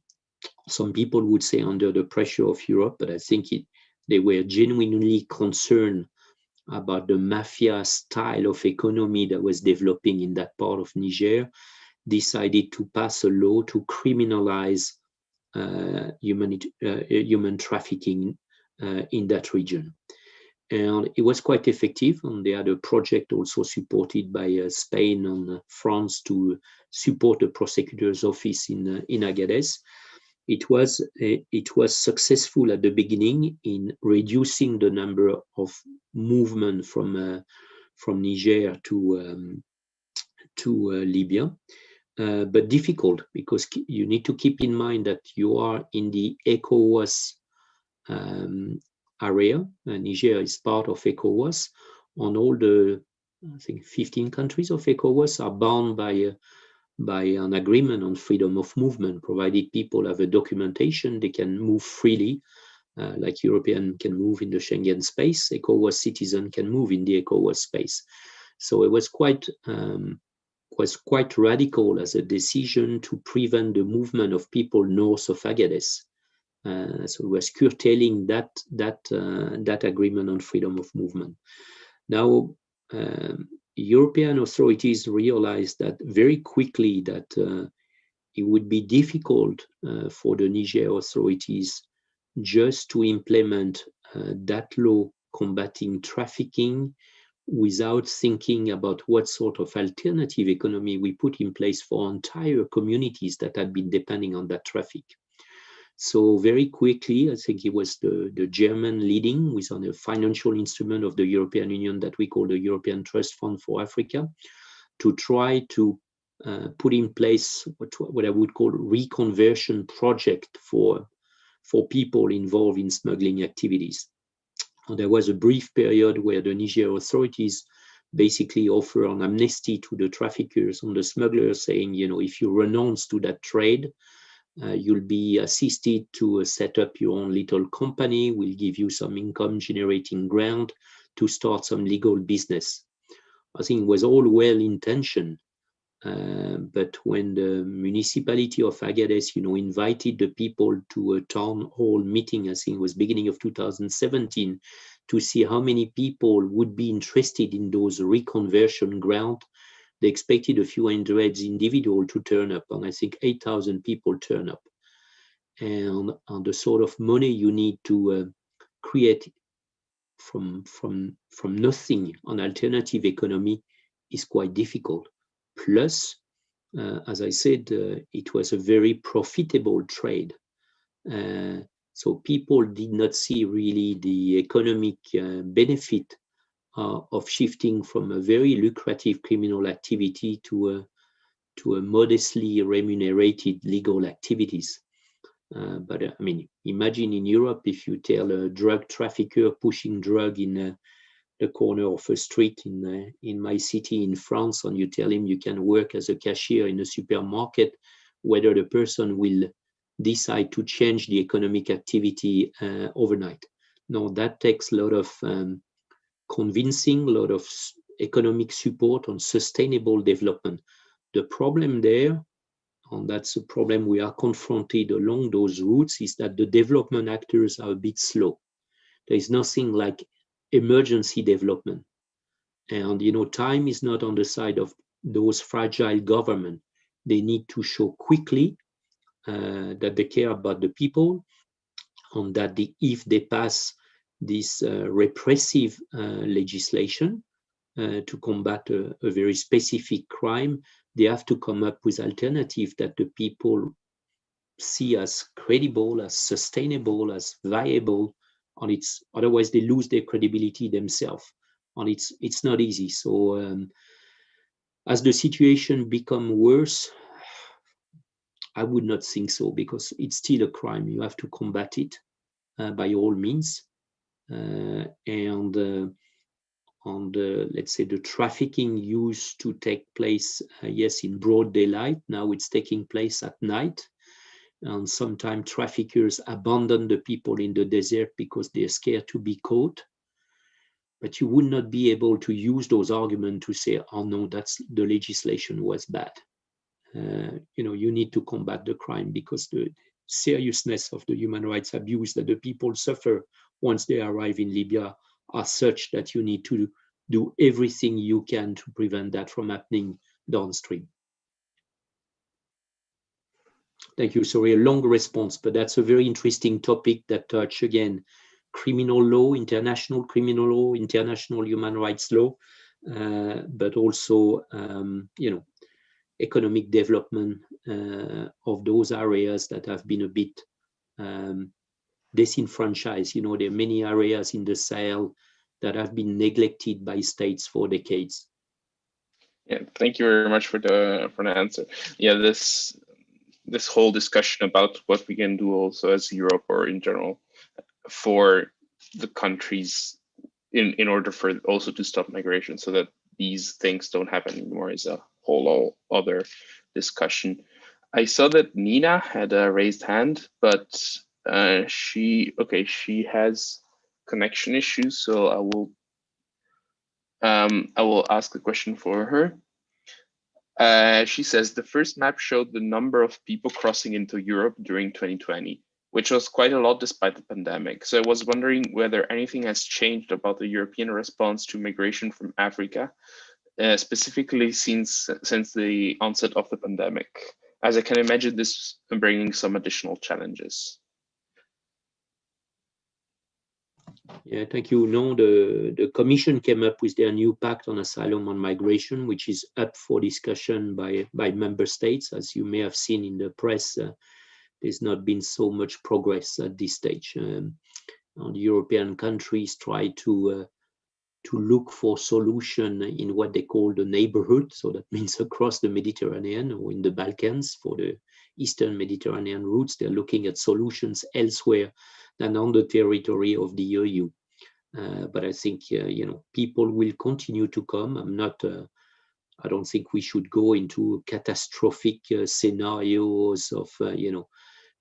some people would say under the pressure of Europe, but I think they were genuinely concerned about the mafia style of economy that was developing in that part of Niger, decided to pass a law to criminalize human trafficking in that region. And it was quite effective. And they had a project also supported by Spain and France to support the prosecutor's office in Agadez. It was successful at the beginning in reducing the number of movement from Niger to Libya, but difficult because you need to keep in mind that you are in the ECOWAS area. Niger is part of ECOWAS. On all the, I think, 15 countries of ECOWAS are bound by an agreement on freedom of movement, provided people have a documentation, they can move freely, like European can move in the Schengen space, ECOWAS citizen can move in the ECOWAS space. So it was quite radical as a decision to prevent the movement of people north of Agadez. So it was curtailing that agreement on freedom of movement. Now, European authorities realized that very quickly that it would be difficult for the Niger authorities just to implement that law combating trafficking without thinking about what sort of alternative economy we put in place for entire communities that had been depending on that traffic. So very quickly, I think it was the German leading with on a financial instrument of the European Union that we call the European Trust Fund for Africa, to try to put in place what I would call reconversion project for people involved in smuggling activities. And there was a brief period where the Niger authorities basically offer an amnesty to the traffickers and the smugglers, saying, if you renounce to that trade, you'll be assisted to set up your own little company. We'll give you some income generating grant to start some legal business. I think it was all well intentioned, but when the municipality of Agadez, invited the people to a town hall meeting, I think it was beginning of 2017, to see how many people would be interested in those reconversion grants, they expected a few hundred individuals to turn up, and I think 8,000 people turn up. And the sort of money you need to create from nothing an alternative economy is quite difficult. Plus, as I said, it was a very profitable trade. So people did not see really the economic benefit of shifting from a very lucrative criminal activity to a modestly remunerated legal activities. But I mean, imagine in Europe, if you tell a drug trafficker pushing drug in the corner of a street in my city in France, and you tell him you can work as a cashier in a supermarket, whether the person will decide to change the economic activity overnight. No, that takes a lot of convincing, a lot of economic support on sustainable development. The problem there, and that's a problem we are confronted along those routes, is that the development actors are a bit slow. There is nothing like emergency development. And, time is not on the side of those fragile governments. They need to show quickly that they care about the people, and that if they pass this repressive legislation, to combat a very specific crime, they have to come up with alternatives that the people see as credible, as sustainable, as viable, and otherwise they lose their credibility themselves, and it's not easy. So as the situation become worse, I would not think so, because it's still a crime. You have to combat it by all means, let's say the trafficking used to take place, yes, in broad daylight. Now it's taking place at night. And sometimes traffickers abandon the people in the desert because they're scared to be caught. But you would not be able to use those arguments to say, oh no, the legislation was bad. You need to combat the crime, because the seriousness of the human rights abuse that the people suffer once they arrive in Libya are such that you need to do everything you can to prevent that from happening downstream. Thank you. Sorry, a long response, but that's a very interesting topic that touch, again, criminal law, international criminal law, international human rights law, but also, economic development of those areas that have been a bit disenfranchised. There are many areas in the Sahel that have been neglected by states for decades. Yeah, thank you very much for the answer. Yeah, this whole discussion about what we can do also as Europe or in general for the countries in order for also to stop migration, so that these things don't happen anymore, is a whole other discussion. I saw that Nina had a raised hand, but she has connection issues, so I will ask a question for her. She says the first map showed the number of people crossing into Europe during 2020, which was quite a lot despite the pandemic. So I was wondering whether anything has changed about the European response to migration from Africa, specifically since the onset of the pandemic, as I can imagine this bringing some additional challenges. Yeah, thank you. No, the Commission came up with their new pact on asylum and migration, which is up for discussion by member states. As you may have seen in the press, there's not been so much progress at this stage. The European countries try to look for solution in what they call the neighborhood. So that means across the Mediterranean or in the Balkans for the Eastern Mediterranean routes. They're looking at solutions elsewhere than on the territory of the EU. But I think, people will continue to come. I don't think we should go into catastrophic scenarios of,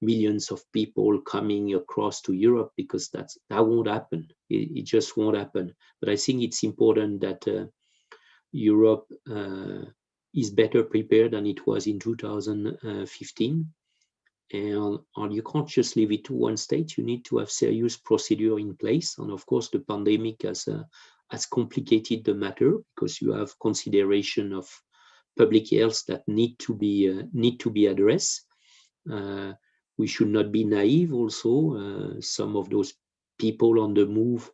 millions of people coming across to Europe, because that won't happen. It just won't happen. But I think it's important that Europe is better prepared than it was in 2015. And you can't just leave it to one state. You need to have serious procedure in place. And of course, the pandemic has complicated the matter, because you have consideration of public health that need to be addressed. We should not be naive also. Some of those people on the move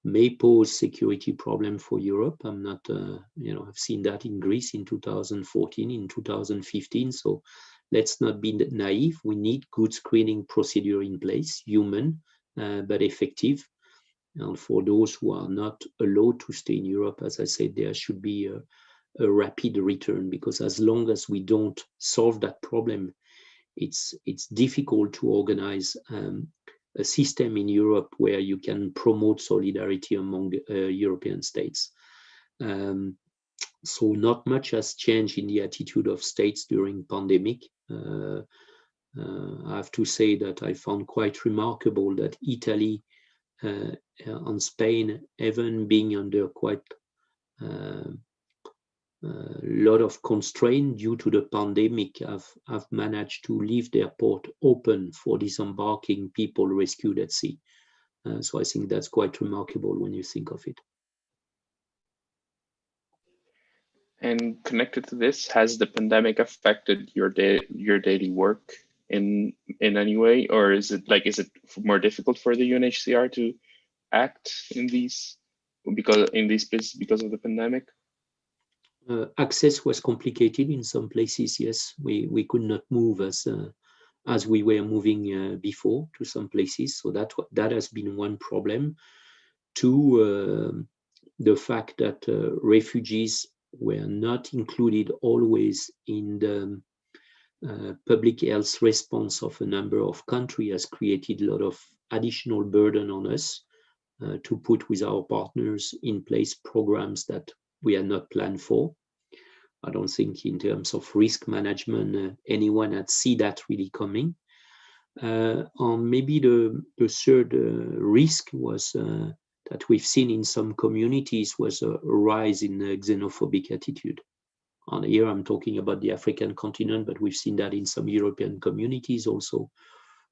may pose security problem for Europe. I'm not, I've seen that in Greece in 2014, in 2015. So let's not be naive. We need good screening procedure in place, human, but effective. And for those who are not allowed to stay in Europe, as I said, there should be a rapid return, because as long as we don't solve that problem, it's difficult to organize a system in Europe where you can promote solidarity among European states. So not much has changed in the attitude of states during pandemic. I have to say that I found quite remarkable that Italy and Spain, even being under quite lot of constraint due to the pandemic, have managed to leave their port open for disembarking people rescued at sea. So I think that's quite remarkable when you think of it. And connected to this, has the pandemic affected your daily work in any way, or is it more difficult for the UNHCR to act in these because in these places because of the pandemic? Access was complicated in some places. Yes, we could not move as we were moving before to some places. So that has been one problem. Two, the fact that refugees were not included always in the public health response of a number of countries has created a lot of additional burden on us to put with our partners in place programs that we had not planned for. I don't think in terms of risk management, anyone had seen that really coming. Maybe the third risk was that we've seen in some communities was a rise in xenophobic attitude. And here I'm talking about the African continent, but we've seen that in some European communities also,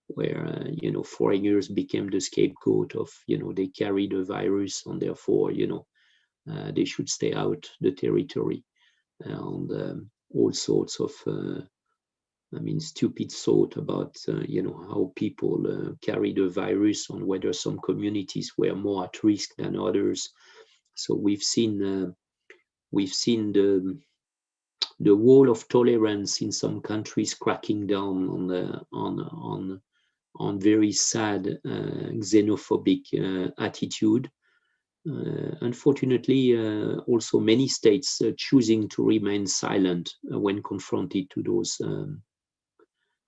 where foreigners became the scapegoat of they carry the virus and therefore they should stay out the territory, and all sorts of stupid thought about how people carry the virus and whether some communities were more at risk than others. So we've seen the wall of tolerance in some countries cracking down on very sad xenophobic attitude. Unfortunately, also many states choosing to remain silent when confronted to those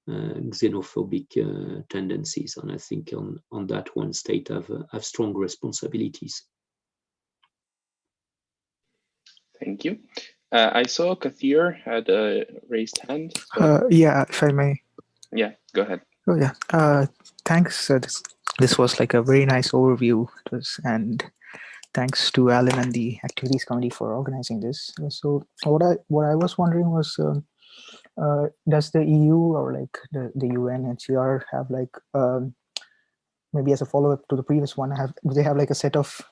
xenophobic tendencies. And I think on that one, state have strong responsibilities. Thank you. I saw Kathir had a raised hand. Yeah, if I may. Yeah, go ahead. Oh yeah. Thanks. This was like a very nice overview. And thanks to Alan and the Activities Committee for organizing this. So what I was wondering was, does the EU or like the UNHCR have like maybe as a follow-up to the previous one, do they have like a set of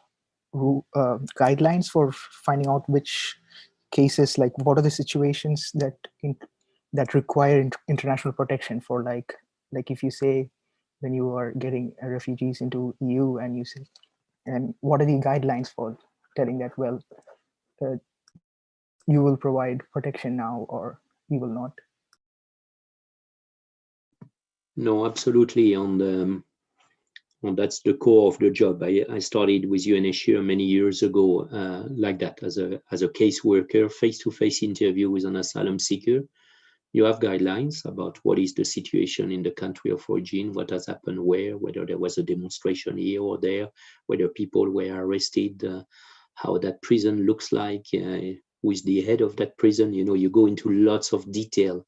guidelines for finding out which cases, like what are the situations that require international protection for like if you say when you are getting refugees into EU and you say, and what are the guidelines for telling that, well, you will provide protection now or you will not? No, absolutely. And that's the core of the job. I started with UNHCR many years ago like that, as a caseworker, face-to-face interview with an asylum seeker. You have guidelines about what is the situation in the country of origin, what has happened where, whether there was a demonstration here or there, whether people were arrested, how that prison looks like, who is the head of that prison. You go into lots of detail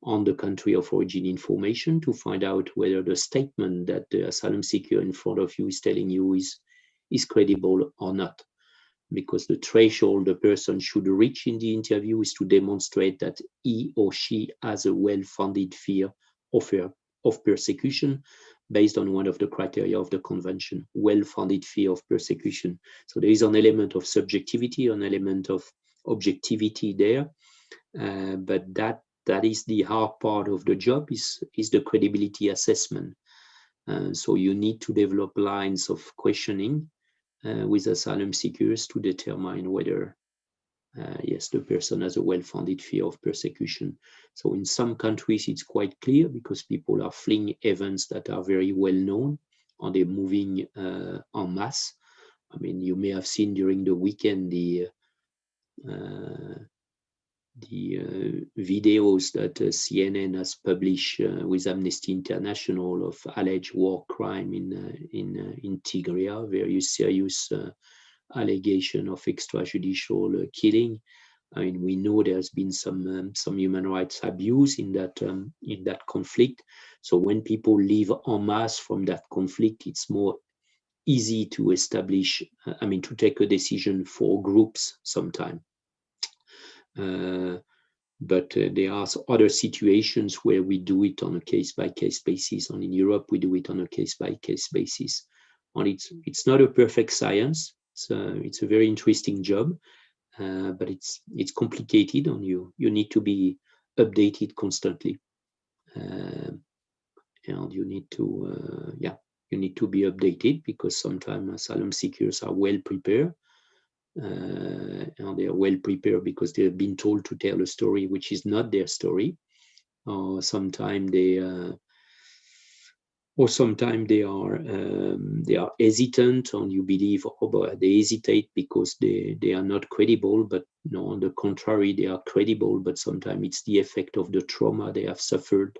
on the country of origin information to find out whether the statement that the asylum seeker in front of you is telling you is credible or not. Because the threshold the person should reach in the interview is to demonstrate that he or she has a well-founded fear of persecution based on one of the criteria of the convention, well-founded fear of persecution. So there is an element of subjectivity, an element of objectivity there, but that is the hard part of the job, is the credibility assessment. So you need to develop lines of questioning with asylum seekers to determine whether, yes, the person has a well-founded fear of persecution. So in some countries, it's quite clear because people are fleeing events that are very well known, and they're moving en masse. I mean, you may have seen during the weekend the videos that CNN has published with Amnesty International of alleged war crime in Tigray, very serious allegation of extrajudicial killing. I mean, we know there's been some human rights abuse in that conflict. So when people leave en masse from that conflict, it's more easy to establish, to take a decision for groups sometimes. But there are other situations where we do it on a case-by-case basis, and in Europe we do it on a case-by-case basis. And it's not a perfect science. It's a very interesting job, but it's complicated, and you need to be updated constantly, and you need to be updated because sometimes asylum seekers are well prepared. and they are well prepared because they have been told to tell a story which is not their story. Sometimes they are hesitant, and you believe, oh, but they hesitate because they are not credible. But no, on the contrary, they are credible. But sometimes it's the effect of the trauma they have suffered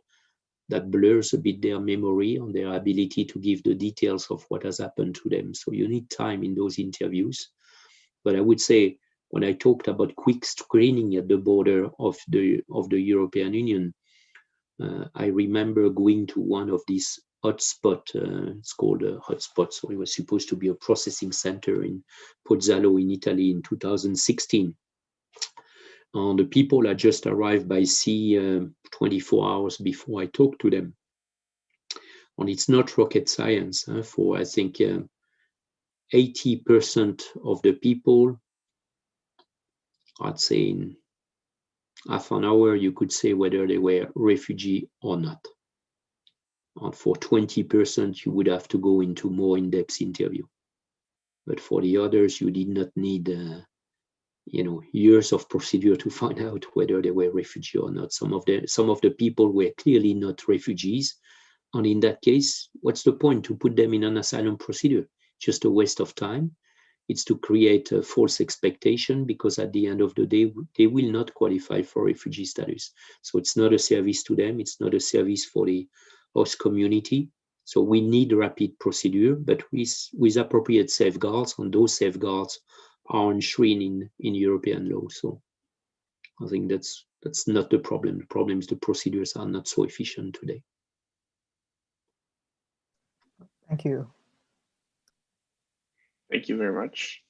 that blurs a bit their memory and their ability to give the details of what has happened to them. So you need time in those interviews. But I would say, when I talked about quick screening at the border of the European Union, I remember going to one of these hotspot. It's called a hotspot. So it was supposed to be a processing center in Pozzallo in Italy in 2016. And the people had just arrived by sea 24 hours before I talked to them. And it's not rocket science. For I think 80% of the people, I'd say in half an hour, you could say whether they were refugee or not. And for 20%, you would have to go into more in-depth interview. But for the others, you did not need years of procedure to find out whether they were refugee or not. Some of the people were clearly not refugees, and in that case, what's the point to put them in an asylum procedure? Just a waste of time. It's to create a false expectation, because at the end of the day, they will not qualify for refugee status. So it's not a service to them. It's not a service for the host community. So we need rapid procedure, but with appropriate safeguards, and those safeguards are enshrined in European law. So I think that's not the problem. The problem is the procedures are not so efficient today. Thank you. Thank you very much.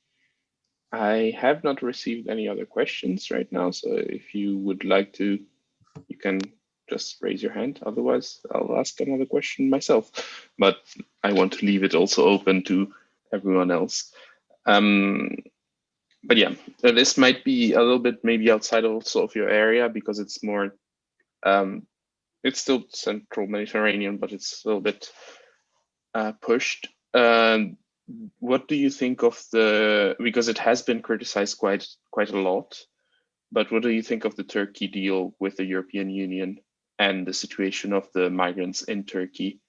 I have not received any other questions right now, so if you would like to, you can just raise your hand. Otherwise, I'll ask another question myself, but I want to leave it also open to everyone else. But yeah, this might be a little bit maybe outside also of your area, because it's more, it's still Central Mediterranean, but it's a little bit pushed. What do you think of because it has been criticized quite a lot, but what do you think of the Turkey deal with the European Union and the situation of the migrants in Turkey?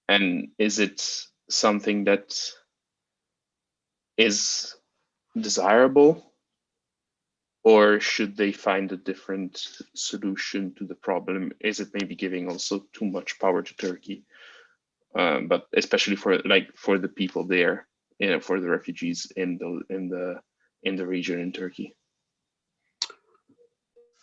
And is it something that is desirable, or should they find a different solution to the problem? Is it maybe giving also too much power to Turkey? But especially for the people there, for the refugees in the region in Turkey.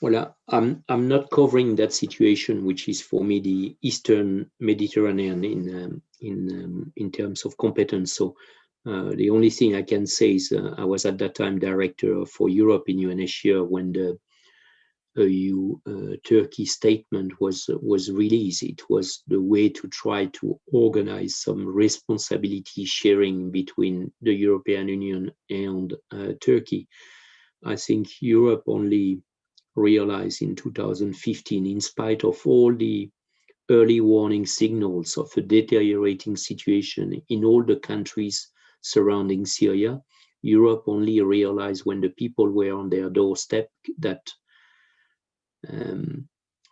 Well, I'm not covering that situation, which is for me the Eastern Mediterranean in terms of competence. So the only thing I can say is I was at that time director for Europe in UNHCR when the EU-Turkey statement was released. It was the way to try to organize some responsibility sharing between the European Union and Turkey. I think Europe only realized in 2015, in spite of all the early warning signals of a deteriorating situation in all the countries surrounding Syria, Europe only realized when the people were on their doorstep that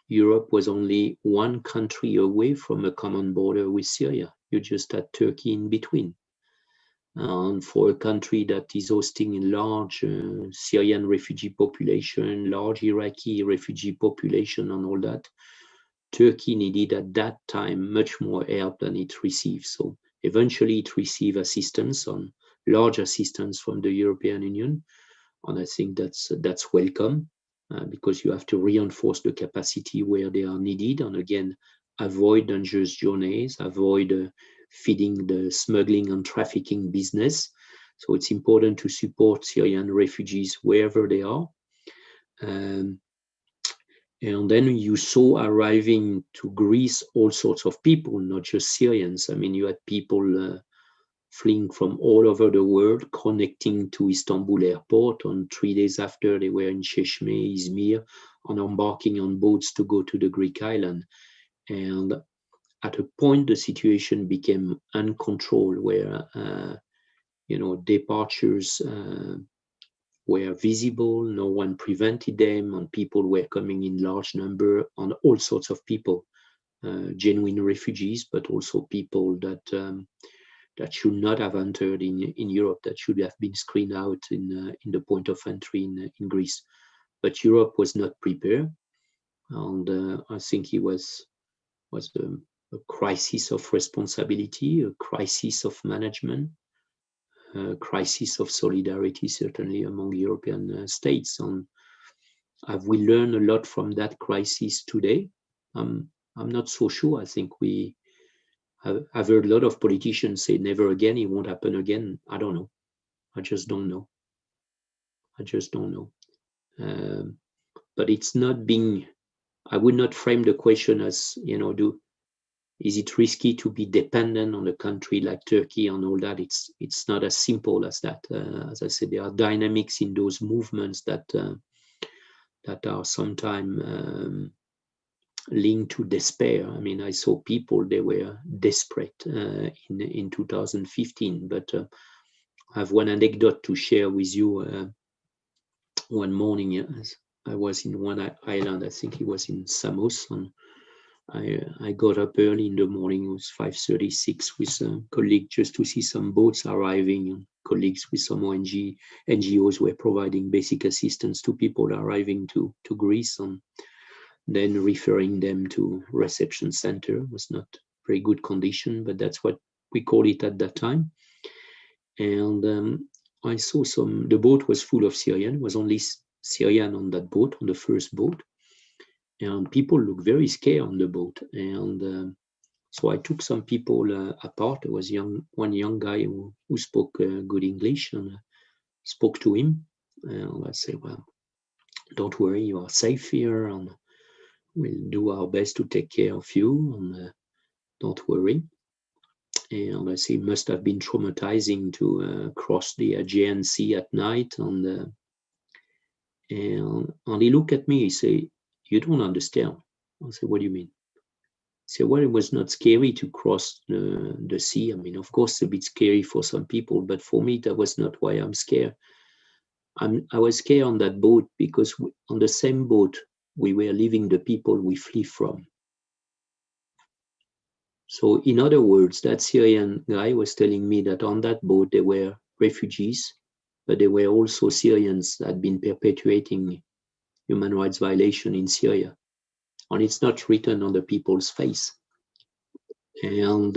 Europe was only one country away from a common border with Syria. You just had Turkey in between. And for a country that is hosting a large Syrian refugee population, large Iraqi refugee population and all that, Turkey needed at that time much more help than it received. So eventually it received assistance, large assistance from the European Union. And I think that's welcome. Because you have to reinforce the capacity where they are needed, and again, avoid dangerous journeys, avoid feeding the smuggling and trafficking business. So it's important to support Syrian refugees wherever they are. And then you saw arriving to Greece all sorts of people, not just Syrians. I mean, you had people fleeing from all over the world, connecting to Istanbul airport. And 3 days after, they were in Çeşme, Izmir, and embarking on boats to go to the Greek island. And at a point, the situation became uncontrolled, where departures were visible, no one prevented them, and people were coming in large number, on all sorts of people, genuine refugees, but also people that that should not have entered in Europe, that should have been screened out in the point of entry in Greece. But Europe was not prepared, and I think it was a crisis of responsibility, a crisis of management, a crisis of solidarity, certainly among European states. And have we learned a lot from that crisis today? I'm not so sure. I think I've heard a lot of politicians say never again, it won't happen again. I don't know. I just don't know. But it's not being, I would not frame the question as, is it risky to be dependent on a country like Turkey and all that? It's not as simple as that. As I said, there are dynamics in those movements that are sometimes linked to despair. I mean, I saw people, they were desperate in 2015. But I have one anecdote to share with you. One morning, I was in one island, I think it was in Samos, and I got up early in the morning. It was 5:36 with a colleague just to see some boats arriving, and colleagues with some NGOs were providing basic assistance to people arriving to Greece, and then referring them to reception center. It was not very good condition, but that's what we call it at that time. And I saw the boat was full of Syrian, was only Syrian on that boat, on the first boat. And people looked very scared on the boat. And so I took some people apart. There was one young guy who spoke good English, and spoke to him. And I said, well, don't worry, you are safe here, and we'll do our best to take care of you, and don't worry. And I say, it must have been traumatizing to cross the Aegean Sea at night. And he looked at me, he said, you don't understand. I said, what do you mean? He said, well, it was not scary to cross the sea. I mean, of course, it's a bit scary for some people, but for me, that was not why I'm scared. I was scared on that boat because on the same boat, we were leaving the people we flee from. So in other words, that Syrian guy was telling me that on that boat, there were refugees, but there were also Syrians that had been perpetuating human rights violation in Syria. And it's not written on the people's face. And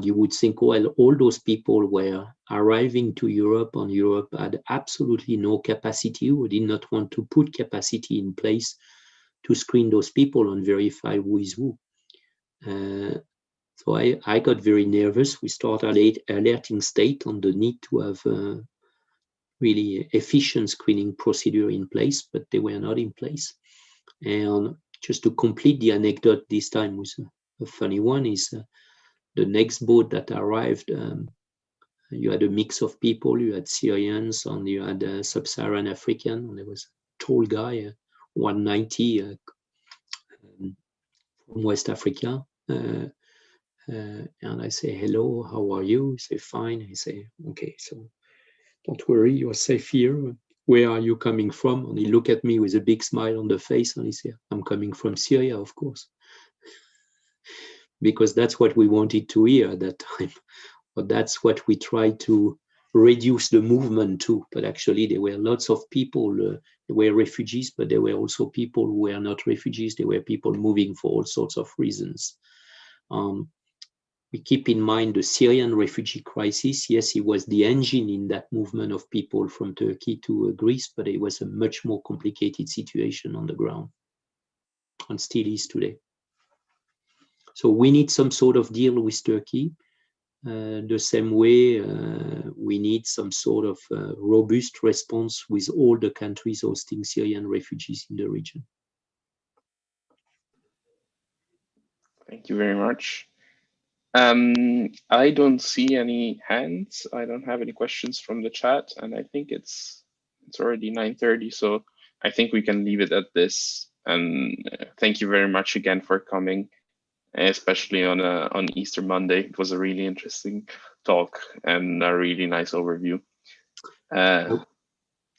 you would think, well, all those people were arriving to Europe, and Europe had absolutely no capacity, or did not want to put capacity in place to screen those people and verify who is who. So I got very nervous. We started alerting state on the need to have really efficient screening procedure in place, but they were not in place. And just to complete the anecdote this time with a funny one is the next boat that arrived, you had a mix of people. You had Syrians and you had Sub-Saharan African. And there was a tall guy, 190 from West Africa. And I say, hello, how are you? He say, fine. I say, okay, so don't worry, you're safe here. Where are you coming from? And he looked at me with a big smile on the face, and he said, I'm coming from Syria, of course. Because that's what we wanted to hear at that time. But that's what we tried to reduce the movement to. But actually, there were lots of people, there were refugees, but there were also people who were not refugees. There were people moving for all sorts of reasons. We keep in mind the Syrian refugee crisis. Yes, it was the engine in that movement of people from Turkey to Greece, but it was a much more complicated situation on the ground, and still is today. So we need some sort of deal with Turkey, the same way we need some sort of robust response with all the countries hosting Syrian refugees in the region. Thank you very much. I don't see any hands. I don't have any questions from the chat, and I think it's already 9:30, so I think we can leave it at this. And thank you very much again for coming, especially on Easter Monday. It was a really interesting talk and a really nice overview.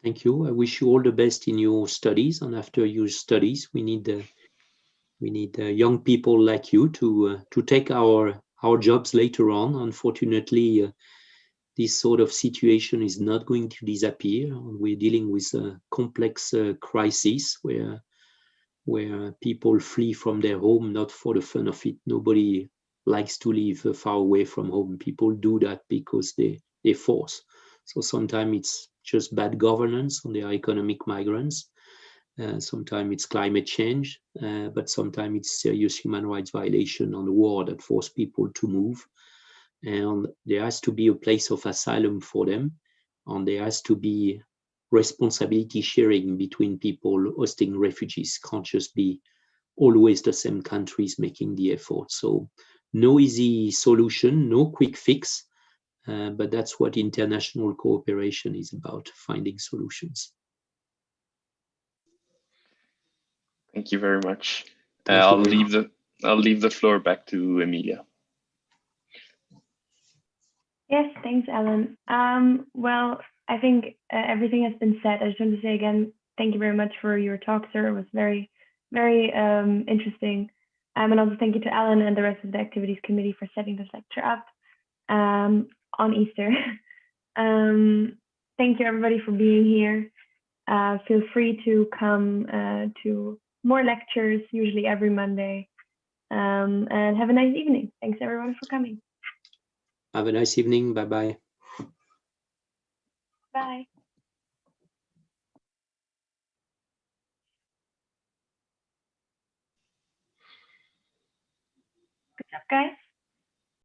Thank you. I wish you all the best in your studies, and after your studies, we need young people like you to take our jobs later on. Unfortunately, this sort of situation is not going to disappear. We're dealing with a complex crisis where people flee from their home not for the fun of it. Nobody likes to live far away from home. People do that because they're forced. So sometimes it's just bad governance and they are economic migrants. Sometimes it's climate change, but sometimes it's serious human rights violation on the war that force people to move. And there has to be a place of asylum for them, and there has to be responsibility sharing between people hosting refugees. Can't just be always the same countries making the effort. So no easy solution, no quick fix, but that's what international cooperation is about, finding solutions. Thank you very much. Thank I'll you. leave the floor back to Emilia. Yes, thanks, Alan. Well, I think everything has been said. I just want to say again, thank you very much for your talk, sir. It was very, very interesting. And also thank you to Alan and the rest of the activities committee for setting this lecture up on Easter. Thank you everybody for being here. Feel free to come to more lectures, usually every Monday. And have a nice evening. Thanks everyone for coming. Have a nice evening. Bye-bye. Bye. Good job, guys.